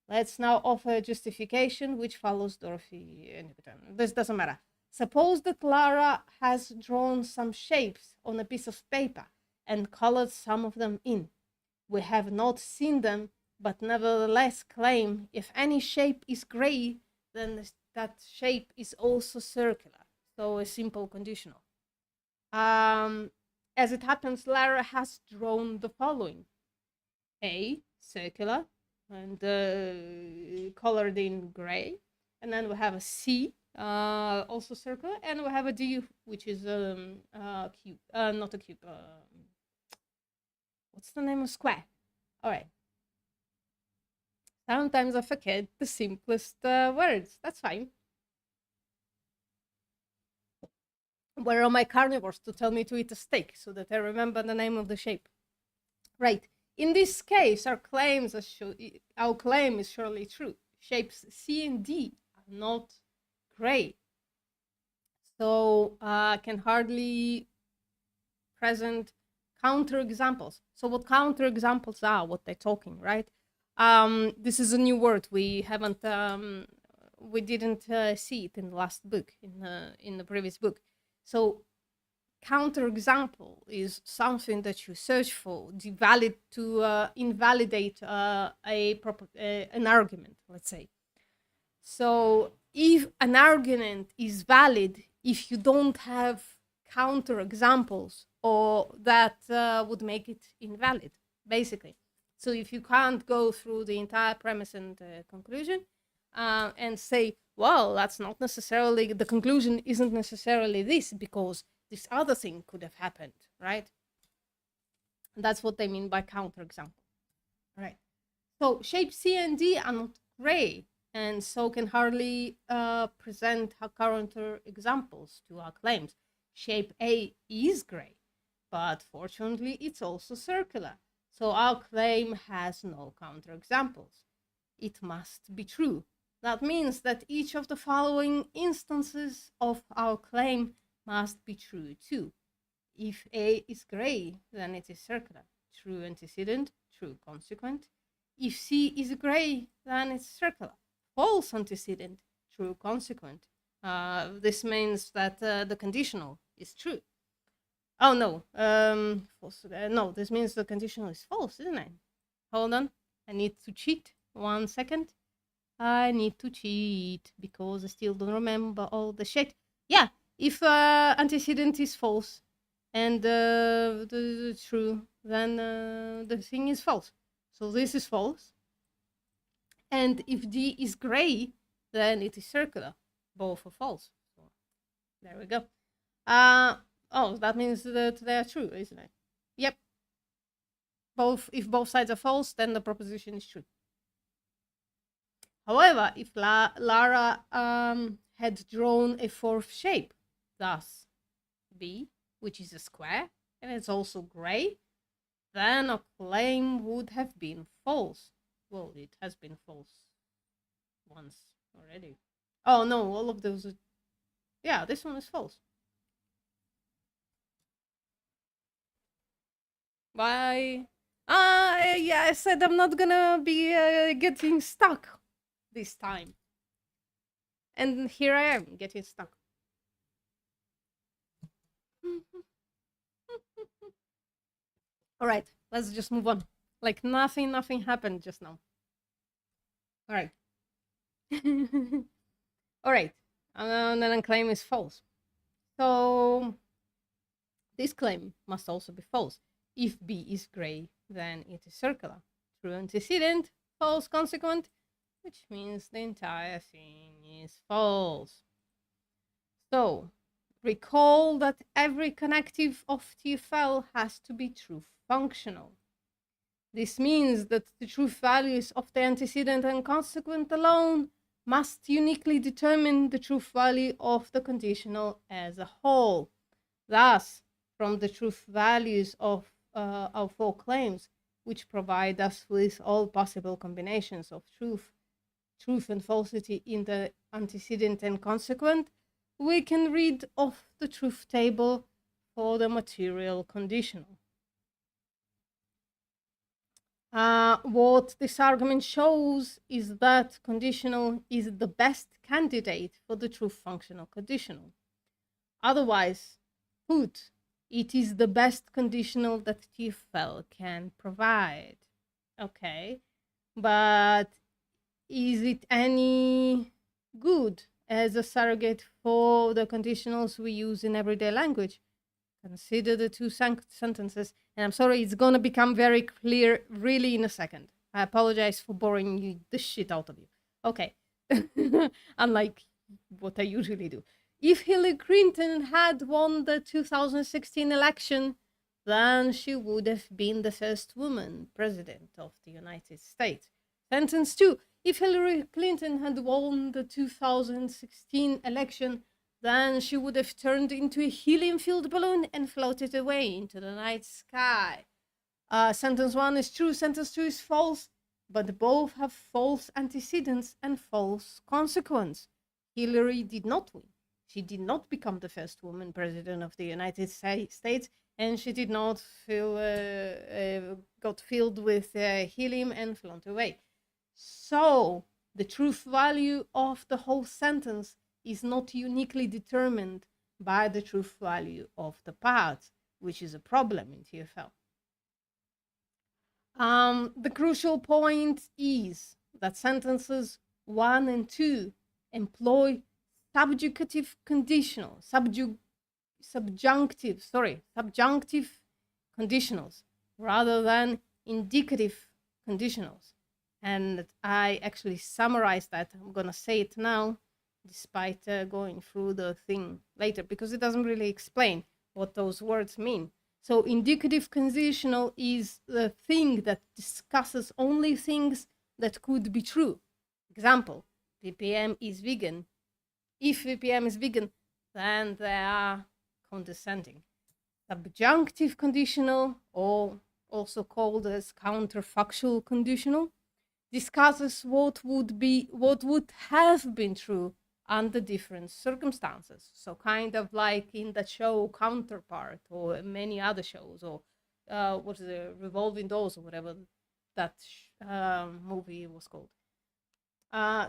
Let's now offer a justification which follows Dorothy and this doesn't matter. Suppose that Lara has drawn some shapes on a piece of paper and colored some of them in. We have not seen them, but nevertheless claim if any shape is gray, then that shape is also circular. So a simple conditional. As it happens, Lara has drawn the following. A, circular, and colored in gray. And then we have a C, also circular, and we have a D, which is a cube, not a cube, what's the name of square? All right. Sometimes I forget the simplest words, that's fine. Where are my carnivores to tell me to eat a steak so that I remember the name of the shape? Right. In this case, our claim is surely true. Shapes C and D are not gray. So can hardly present counterexamples. So what counterexamples are, what they're talking, right? This is a new word. We haven't, we didn't see it in the last book, in the previous book. So counterexample is something that you search for to invalidate an argument, let's say. So if an argument is valid, if you don't have counter examples or that would make it invalid, basically. So if you can't go through the entire premise and conclusion and say, well, that's not necessarily, the conclusion isn't necessarily this because this other thing could have happened, right? And that's what they mean by counterexample. All right. So shape C and D are not gray, and so can hardly present counter examples to our claims. Shape A is gray, but fortunately it's also circular. So our claim has no counterexamples. It must be true. That means that each of the following instances of our claim must be true too. If A is gray, then it is circular. True antecedent, true consequent. If C is gray, then it's circular. False antecedent, true consequent. This means that the conditional is true. Oh no, false. No, this means the conditional is false, isn't it? Hold on, I need to cheat. 1 second. I need to cheat because I still don't remember all the shit. Yeah, if antecedent is false and the true, then the thing is false. So this is false. And if D is gray, then it is circular. Both are false. So there we go. Oh, that means that they are true, isn't it? Yep. If both sides are false, then the proposition is true. However, if Lara had drawn a fourth shape, thus B, which is a square, and it's also gray, then a claim would have been false. Well, it has been false once already. Oh no, all of those are... Yeah, this one is false. Why? Yeah, I said I'm not gonna be getting stuck this time. And here I am, getting stuck. All right, let's just move on. Like nothing happened just now. All right. All right, and then a claim is false. So this claim must also be false. If B is gray, then it is circular. True antecedent, false consequent, which means the entire thing is false. So recall that every connective of TFL has to be truth functional. This means that the truth values of the antecedent and consequent alone must uniquely determine the truth value of the conditional as a whole. Thus, from the truth values of our four claims, which provide us with all possible combinations of truth and falsity in the antecedent and consequent, we can read off the truth table for the material conditional. What this argument shows is that conditional is the best candidate for the truth functional conditional. Otherwise put, it is the best conditional that TFL can provide. Okay, but is it any good as a surrogate for the conditionals we use in everyday language? Consider the two sentences, and I'm sorry, it's gonna become very clear really in a second. I apologize for boring you the shit out of you. Okay, unlike what I usually do. If Hillary Clinton had won the 2016 election, then she would have been the first woman president of the United States. Sentence 2. If Hillary Clinton had won the 2016 election, then she would have turned into a helium-filled balloon and floated away into the night sky. Sentence 1 is true, sentence 2 is false, but both have false antecedents and false consequence. Hillary did not win. She did not become the first woman president of the United States, and she did not got filled with helium and flown away. So the truth value of the whole sentence is not uniquely determined by the truth value of the parts, which is a problem in TFL. The crucial point is that sentences 1 and 2 employ subjugative conditional. subjunctive conditionals rather than indicative conditionals. And I actually summarized that. I'm going to say it now, despite going through the thing later, because it doesn't really explain what those words mean. So indicative conditional is the thing that discusses only things that could be true. Example, VPM is vegan. If VPM is vegan, then they are condescending. Subjunctive conditional, or also called as counterfactual conditional, discusses what would have been true under different circumstances. So kind of like in the show Counterpart or many other shows, or what's the Revolving Doors or whatever that movie was called.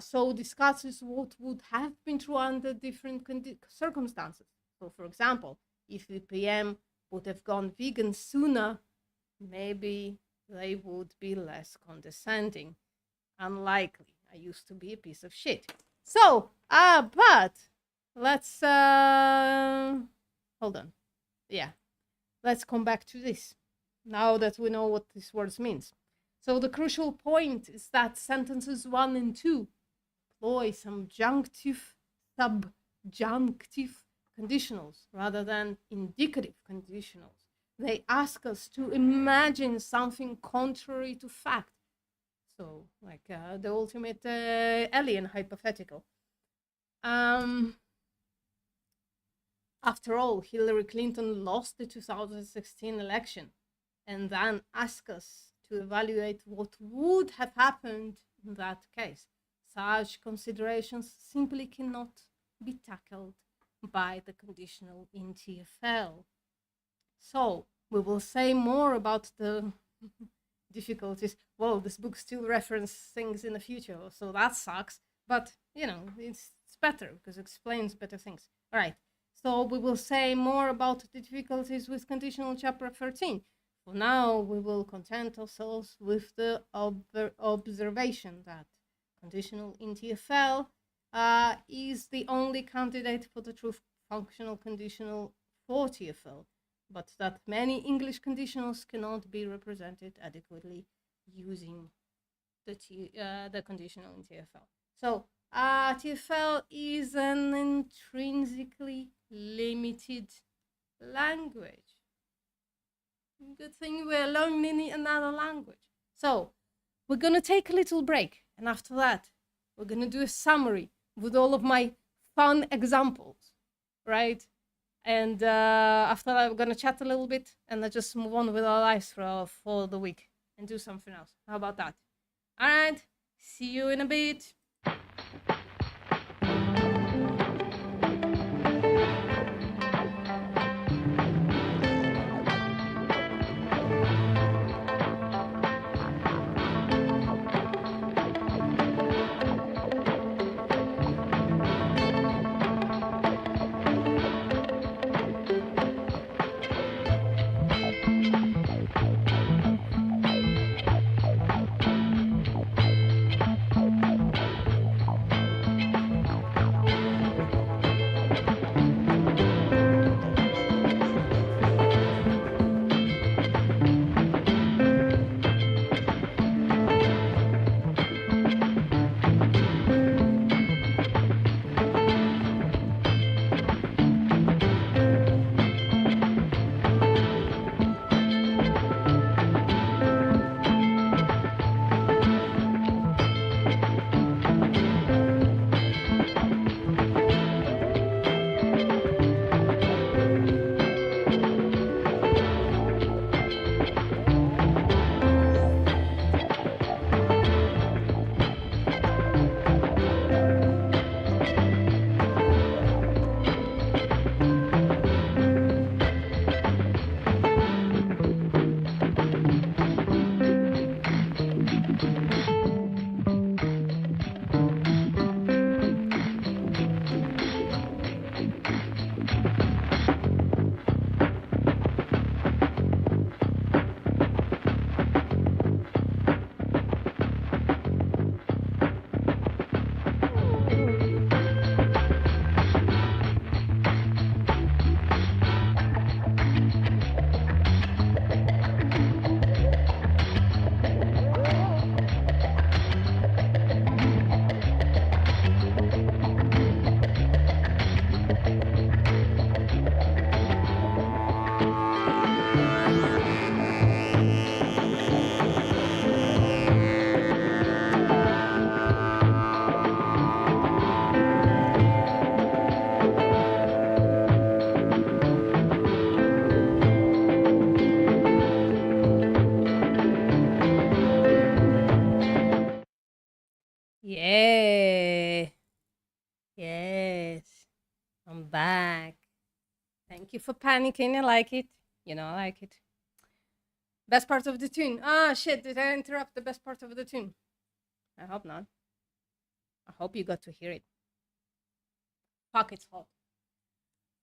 So discusses what would have been true under different circumstances. So for example, if VPM would have gone vegan sooner, maybe they would be less condescending. Unlikely. I used to be a piece of shit. So, but let's hold on. Yeah, let's come back to this now that we know what this word means. So the crucial point is that sentences 1 and 2 employ subjunctive conditionals rather than indicative conditionals. They ask us to imagine something contrary to fact. So, like the ultimate alien hypothetical. After all, Hillary Clinton lost the 2016 election, and then asked us to evaluate what would have happened in that case. Such considerations simply cannot be tackled by the conditional in TFL. So, we will say more about the difficulties. Well, this book still references things in the future, so that sucks. But, you know, it's better because it explains better things. All right. So we will say more about the difficulties with conditional chapter 13. For now, we will content ourselves with the observation that conditional in TFL is the only candidate for the true functional conditional for TFL, but that many English conditionals cannot be represented adequately using the conditional in TFL. So TFL is an intrinsically limited language. Good thing we're learning another language. So we're going to take a little break, and after that, we're going to do a summary with all of my fun examples, right? And after that, we're going to chat a little bit and then just move on with our lives for the week and do something else. How about that? All right. See you in a bit. for panicking. I like it. You know, I like it. Best part of the tune. Ah, shit, did I interrupt the best part of the tune? I hope not. I hope you got to hear it. Fuck, it's hot.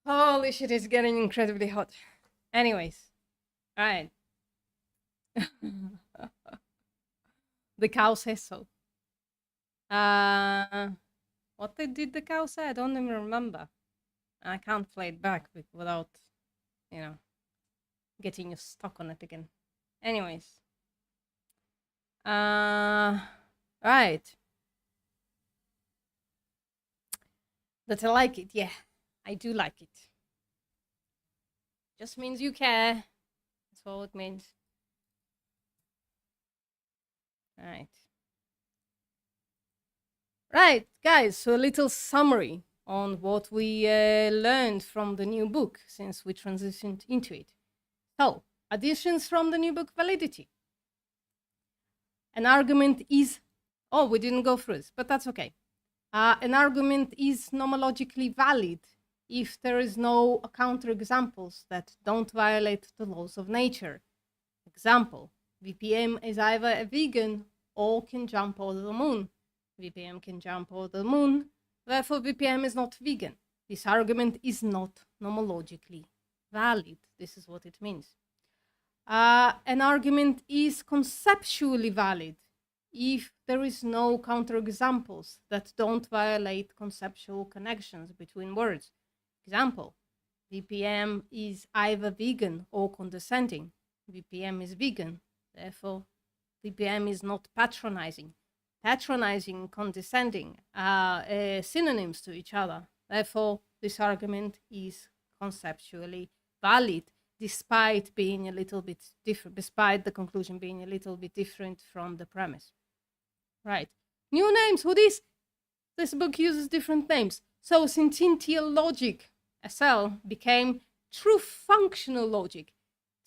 Holy shit, it's getting incredibly hot. Anyways, alright. The cow says so. What did the cow say? I don't even remember. I can't play it back without, you know, getting you stuck on it again. Anyways. Right. That I like it, yeah. I do like it. Just means you care. That's all it means. Right. Right, guys, so a little summary on what we learned from the new book since we transitioned into it. So, additions from the new book, validity. An argument is, oh, we didn't go through this, but that's okay. An argument is nomologically valid if there is no counterexamples that don't violate the laws of nature. Example, VPM is either a vegan or can jump over the moon. VPM can jump over the moon, therefore VPM is not vegan. This argument is not nomologically valid. This is what it means. An argument is conceptually valid if there is no counterexamples that don't violate conceptual connections between words. Example, VPM is either vegan or condescending. VPM is vegan, therefore VPM is not patronizing. Patronizing, condescending are synonyms to each other. Therefore, this argument is conceptually valid, despite being a little bit different, despite the conclusion being a little bit different from the premise. Right. New names. Who this? This book uses different names. So, Synthetic Logic, SL, became True Functional Logic,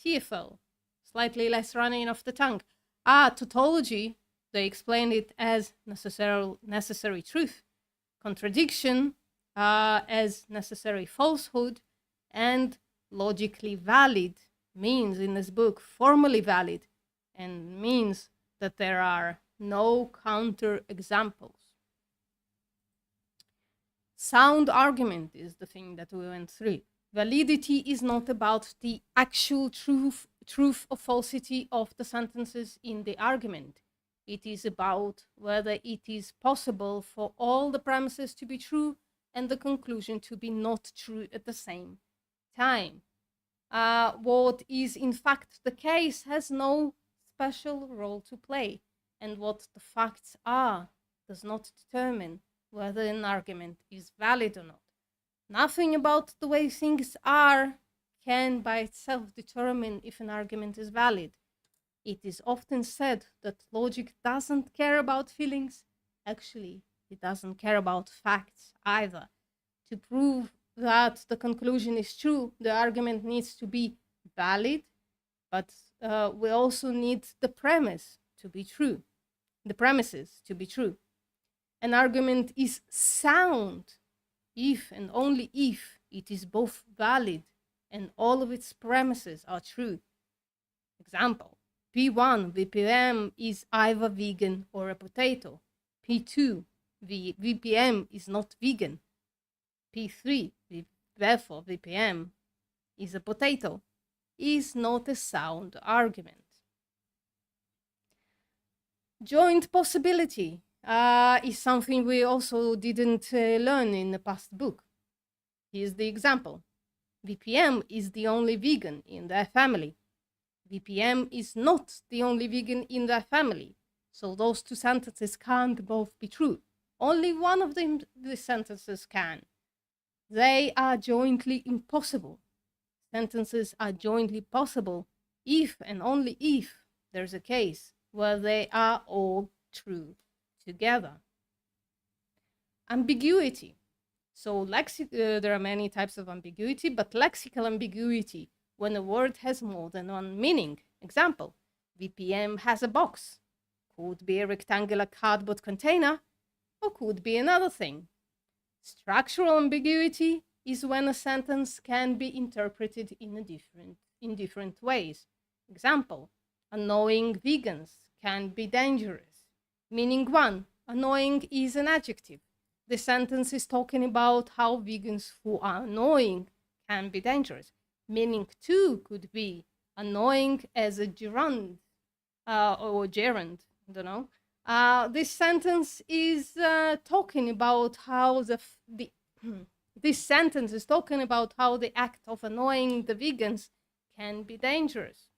TFL. Slightly less running off the tongue. Tautology, they explained it as necessary truth. Contradiction as necessary falsehood. And logically valid means in this book formally valid and means that there are no counterexamples. Sound argument is the thing that we went through. Validity is not about the actual truth or falsity of the sentences in the argument. It is about whether it is possible for all the premises to be true and the conclusion to be not true at the same time. What is in fact the case has no special role to play, and what the facts are does not determine whether an argument is valid or not. Nothing about the way things are can by itself determine if an argument is valid. It is often said that logic doesn't care about feelings. Actually, it doesn't care about facts either. To prove that the conclusion is true, the argument needs to be valid, but we also need the premise to be true, the premises to be true. An argument is sound if and only if it is both valid and all of its premises are true. Example, P1, VPM is either vegan or a potato. P2, VPM is not vegan. P3, therefore VPM is a potato, is not a sound argument. Joint possibility is something we also didn't learn in the past book. Here's the example. VPM is the only vegan in their family. VPM is not the only vegan in their family. So those two sentences can't both be true. Only one of them, the sentences can. They are jointly impossible. Sentences are jointly possible if and only if there's a case where they are all true together. Ambiguity. So there are many types of ambiguity, but lexical ambiguity, when a word has more than one meaning. Example, VPM has a box. Could be a rectangular cardboard container, or could be another thing. Structural ambiguity is when a sentence can be interpreted in different ways. Example, annoying vegans can be dangerous. Meaning one, annoying is an adjective. The sentence is talking about how vegans who are annoying can be dangerous. Meaning two could be annoying as a gerund or gerund, I don't know. This sentence is talking about how this sentence is talking about how the act of annoying the vegans can be dangerous.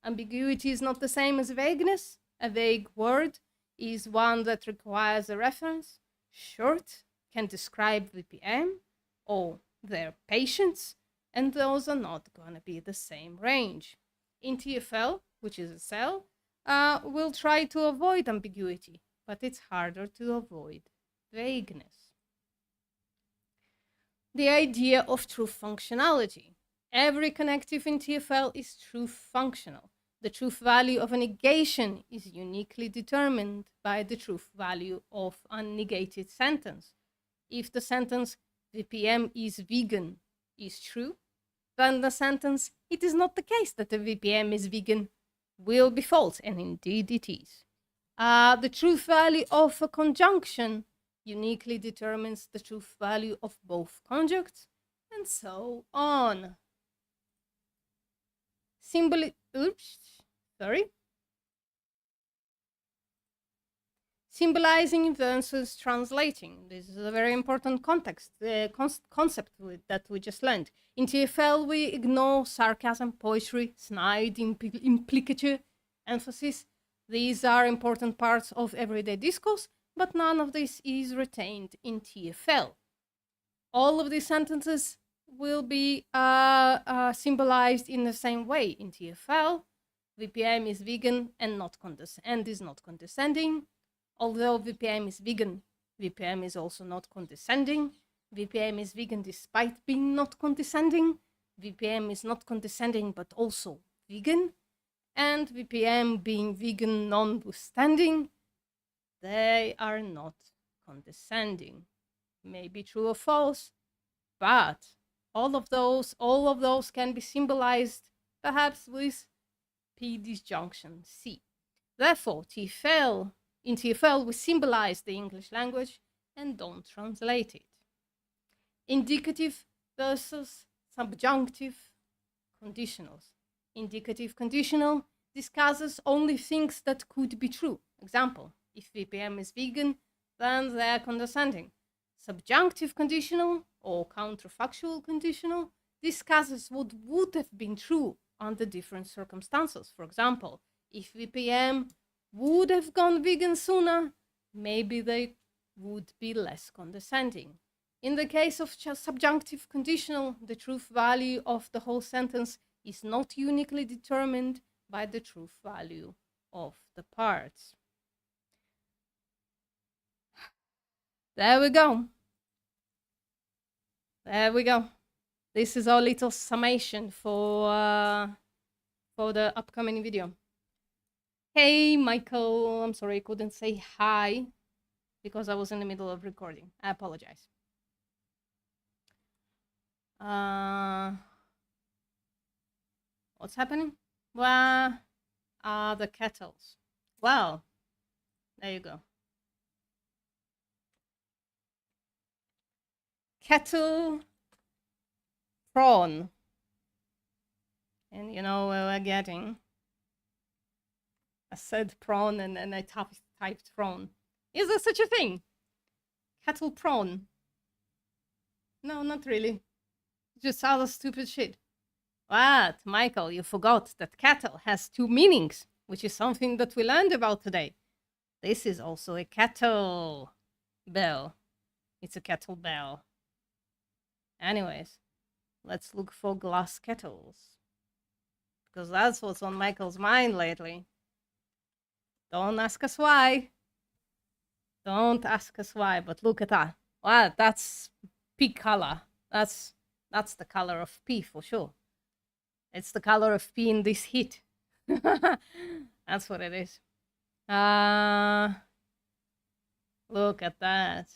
Ambiguity is not the same as vagueness. A vague word is one that requires a reference. Short can describe VPM or their patients, and those are not going to be the same range. In TFL, which is a cell, we'll try to avoid ambiguity, but it's harder to avoid vagueness. The idea of truth functionality. Every connective in TFL is truth functional. The truth value of a negation is uniquely determined by the truth value of a negated sentence. If the sentence VPM is vegan is true, then the sentence it is not the case that the VPM is vegan will be false, and indeed it is. The truth value of a conjunction uniquely determines the truth value of both conjuncts, and so on. Symbolizing versus translating. This is a very important context, concept that we just learned. In TFL, we ignore sarcasm, poetry, snide, implicature, emphasis. These are important parts of everyday discourse, but none of this is retained in TFL. All of these sentences will be symbolized in the same way in TFL. VPM is vegan and is not condescending. Although VPM is vegan, VPM is also not condescending. VPM is vegan despite being not condescending. VPM is not condescending but also vegan. And VPM being vegan notwithstanding, they are not condescending. Maybe true or false, but all of those can be symbolized perhaps with P disjunction C. Therefore, in TFL, we symbolize the English language and don't translate it. Indicative versus subjunctive conditionals. Indicative conditional discusses only things that could be true. Example, if VPM is vegan, then they're condescending. Subjunctive conditional or counterfactual conditional discusses what would have been true under different circumstances. For example, if VPM would have gone vegan sooner, maybe they would be less condescending. In the case of subjunctive conditional, the truth value of the whole sentence is not uniquely determined by the truth value of the parts. There we go. There we go. This is our little summation for the upcoming video. Hey, Michael. I'm sorry I couldn't say hi because I was in the middle of recording. I apologize. What's happening? Well, the kettles. Well, there you go. Kettle prawn. And you know where we're getting. I said prawn and I typed prawn. Is there such a thing? Kettle prawn? No, not really. Just other stupid shit. What? Michael, you forgot that kettle has two meanings, which is something that we learned about today. This is also a kettle bell. It's a kettle bell. Anyways, let's look for glass kettles. Because that's what's on Michael's mind lately. Don't ask us why. Don't ask us why, but look at that. Wow, that's pea color. That's the color of pea for sure. It's the color of pea in this heat. That's what it is. Look at that.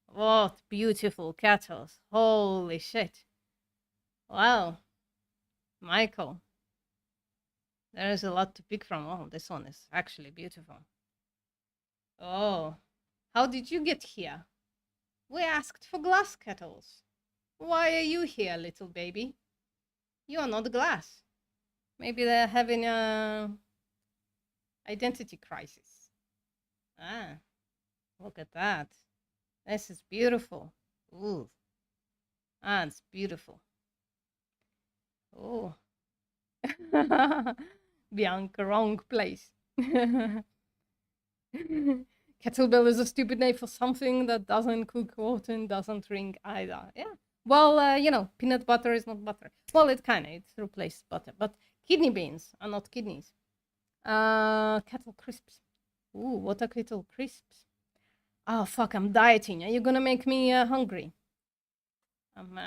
What beautiful kettles. Holy shit. Wow, Michael, there is a lot to pick from. Oh, this one is actually beautiful. Oh, how did you get here? We asked for glass kettles. Why are you here, little baby? You are not glass. Maybe they're having a identity crisis. Ah, look at that. This is beautiful. Ooh, it's beautiful. Oh, Bianca, wrong place. Kettlebell is a stupid name for something that doesn't cook water and doesn't drink either. Yeah. Well, peanut butter is not butter. Well, it's replaced butter, but kidney beans are not kidneys. Kettle crisps. Ooh, what are kettle crisps? Oh, fuck, I'm dieting. Are you gonna make me hungry? I'm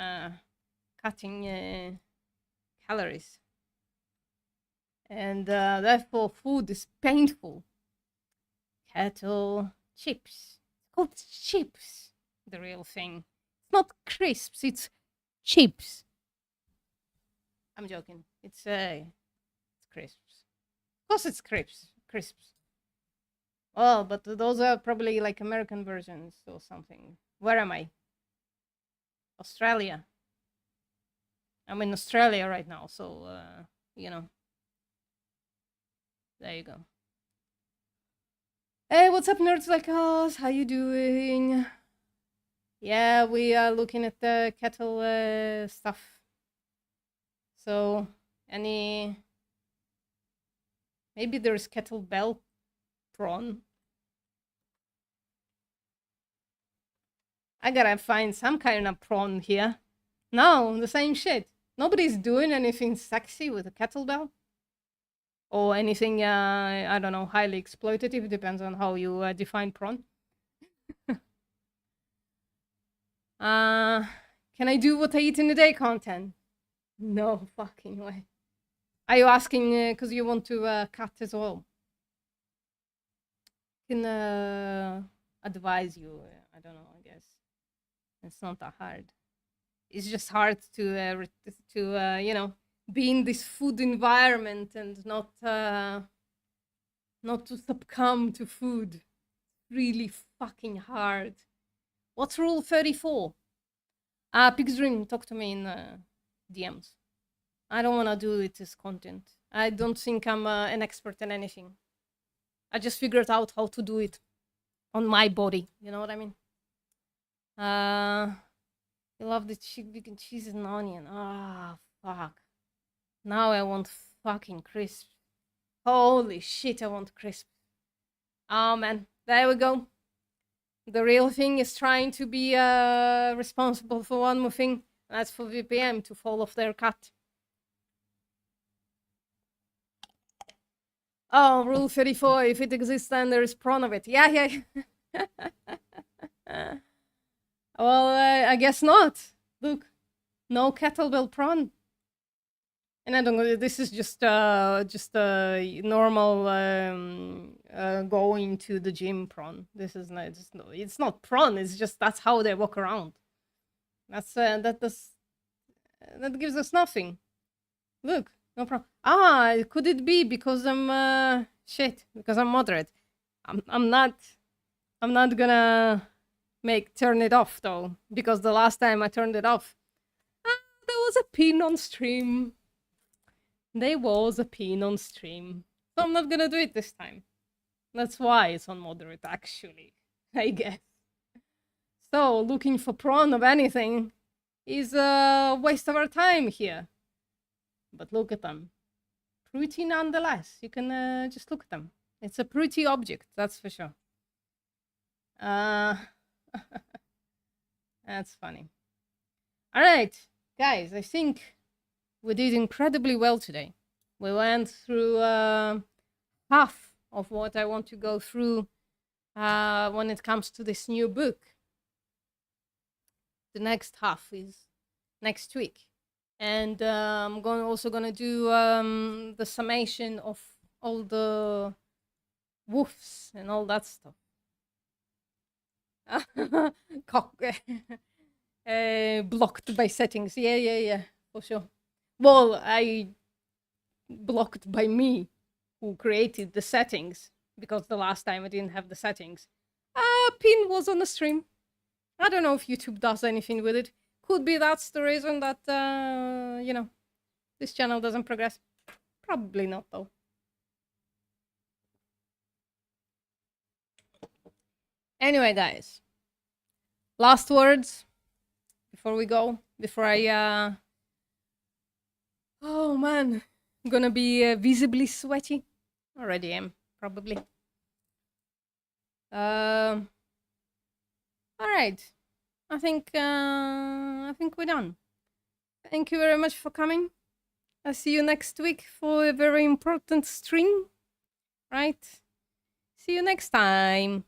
cutting calories. And therefore, food is painful. Kettle chips. It's called chips, the real thing. It's not crisps, it's chips. I'm joking. It's crisps. Of course it's crisps. Oh, but those are probably like American versions or something. Where am I? Australia. I'm in Australia right now, so there you go. Hey, what's up, nerds like us? How you doing? Yeah, we are looking at the kettle stuff. So, maybe there's kettlebell prawn. I gotta find some kind of prawn here. No, the same shit. Nobody's doing anything sexy with a kettlebell. Or anything, I don't know, highly exploitative. Depends on how you define prawn. Can I do what I eat in a day content? No fucking way. Are you asking because you want to cut as well? Can advise you. I don't know. I guess it's not that hard. It's just hard to be in this food environment and not to succumb to food. Really fucking hard. What's rule 34? Pig's Dream, talk to me in DMs. I don't want to do it as content. I don't think I'm an expert in anything. I just figured out how to do it on my body. You know what I mean? You love the chicken cheese and onion. Ah, fuck. Now I want fucking crisp. Holy shit, I want crisp. Oh man, there we go. The real thing is trying to be responsible for one more thing. That's for VPM to fall off their cut. Oh, rule 34. If it exists, then there is prawn of it. Yeah. Well, I guess not. Look, no kettlebell prawn. And I don't know. This is just normal going to the gym prawn. This is not. It's not prawn. It's just that's how they walk around. That's that gives us nothing. Look, no problem. Could it be because I'm shit? Because I'm moderate. I'm not gonna turn it off though, because the last time I turned it off, there was a pin on stream. There was a pin on stream. So I'm not gonna do it this time. That's why it's on moderate, actually, I guess. So looking for prawn of anything is a waste of our time here. But look at them. Pretty nonetheless. You can just look at them. It's a pretty object, that's for sure. That's funny. All right, guys, I think we did incredibly well today. We went through half of what I want to go through when it comes to this new book. The next half is next week. And I'm also gonna do the summation of all the woofs and all that stuff. Blocked by settings. Yeah. for sure. Well, I blocked by me who created the settings because the last time I didn't have the settings. Pin was on the stream. I don't know if YouTube does anything with it. Could be that's the reason that, this channel doesn't progress. Probably not, though. Anyway, guys. Last words before we go. Before I, oh, man. I'm gonna be visibly sweaty. Already am, probably. All right. I think we're done. Thank you very much for coming. I'll see you next week for a very important stream. Right? See you next time.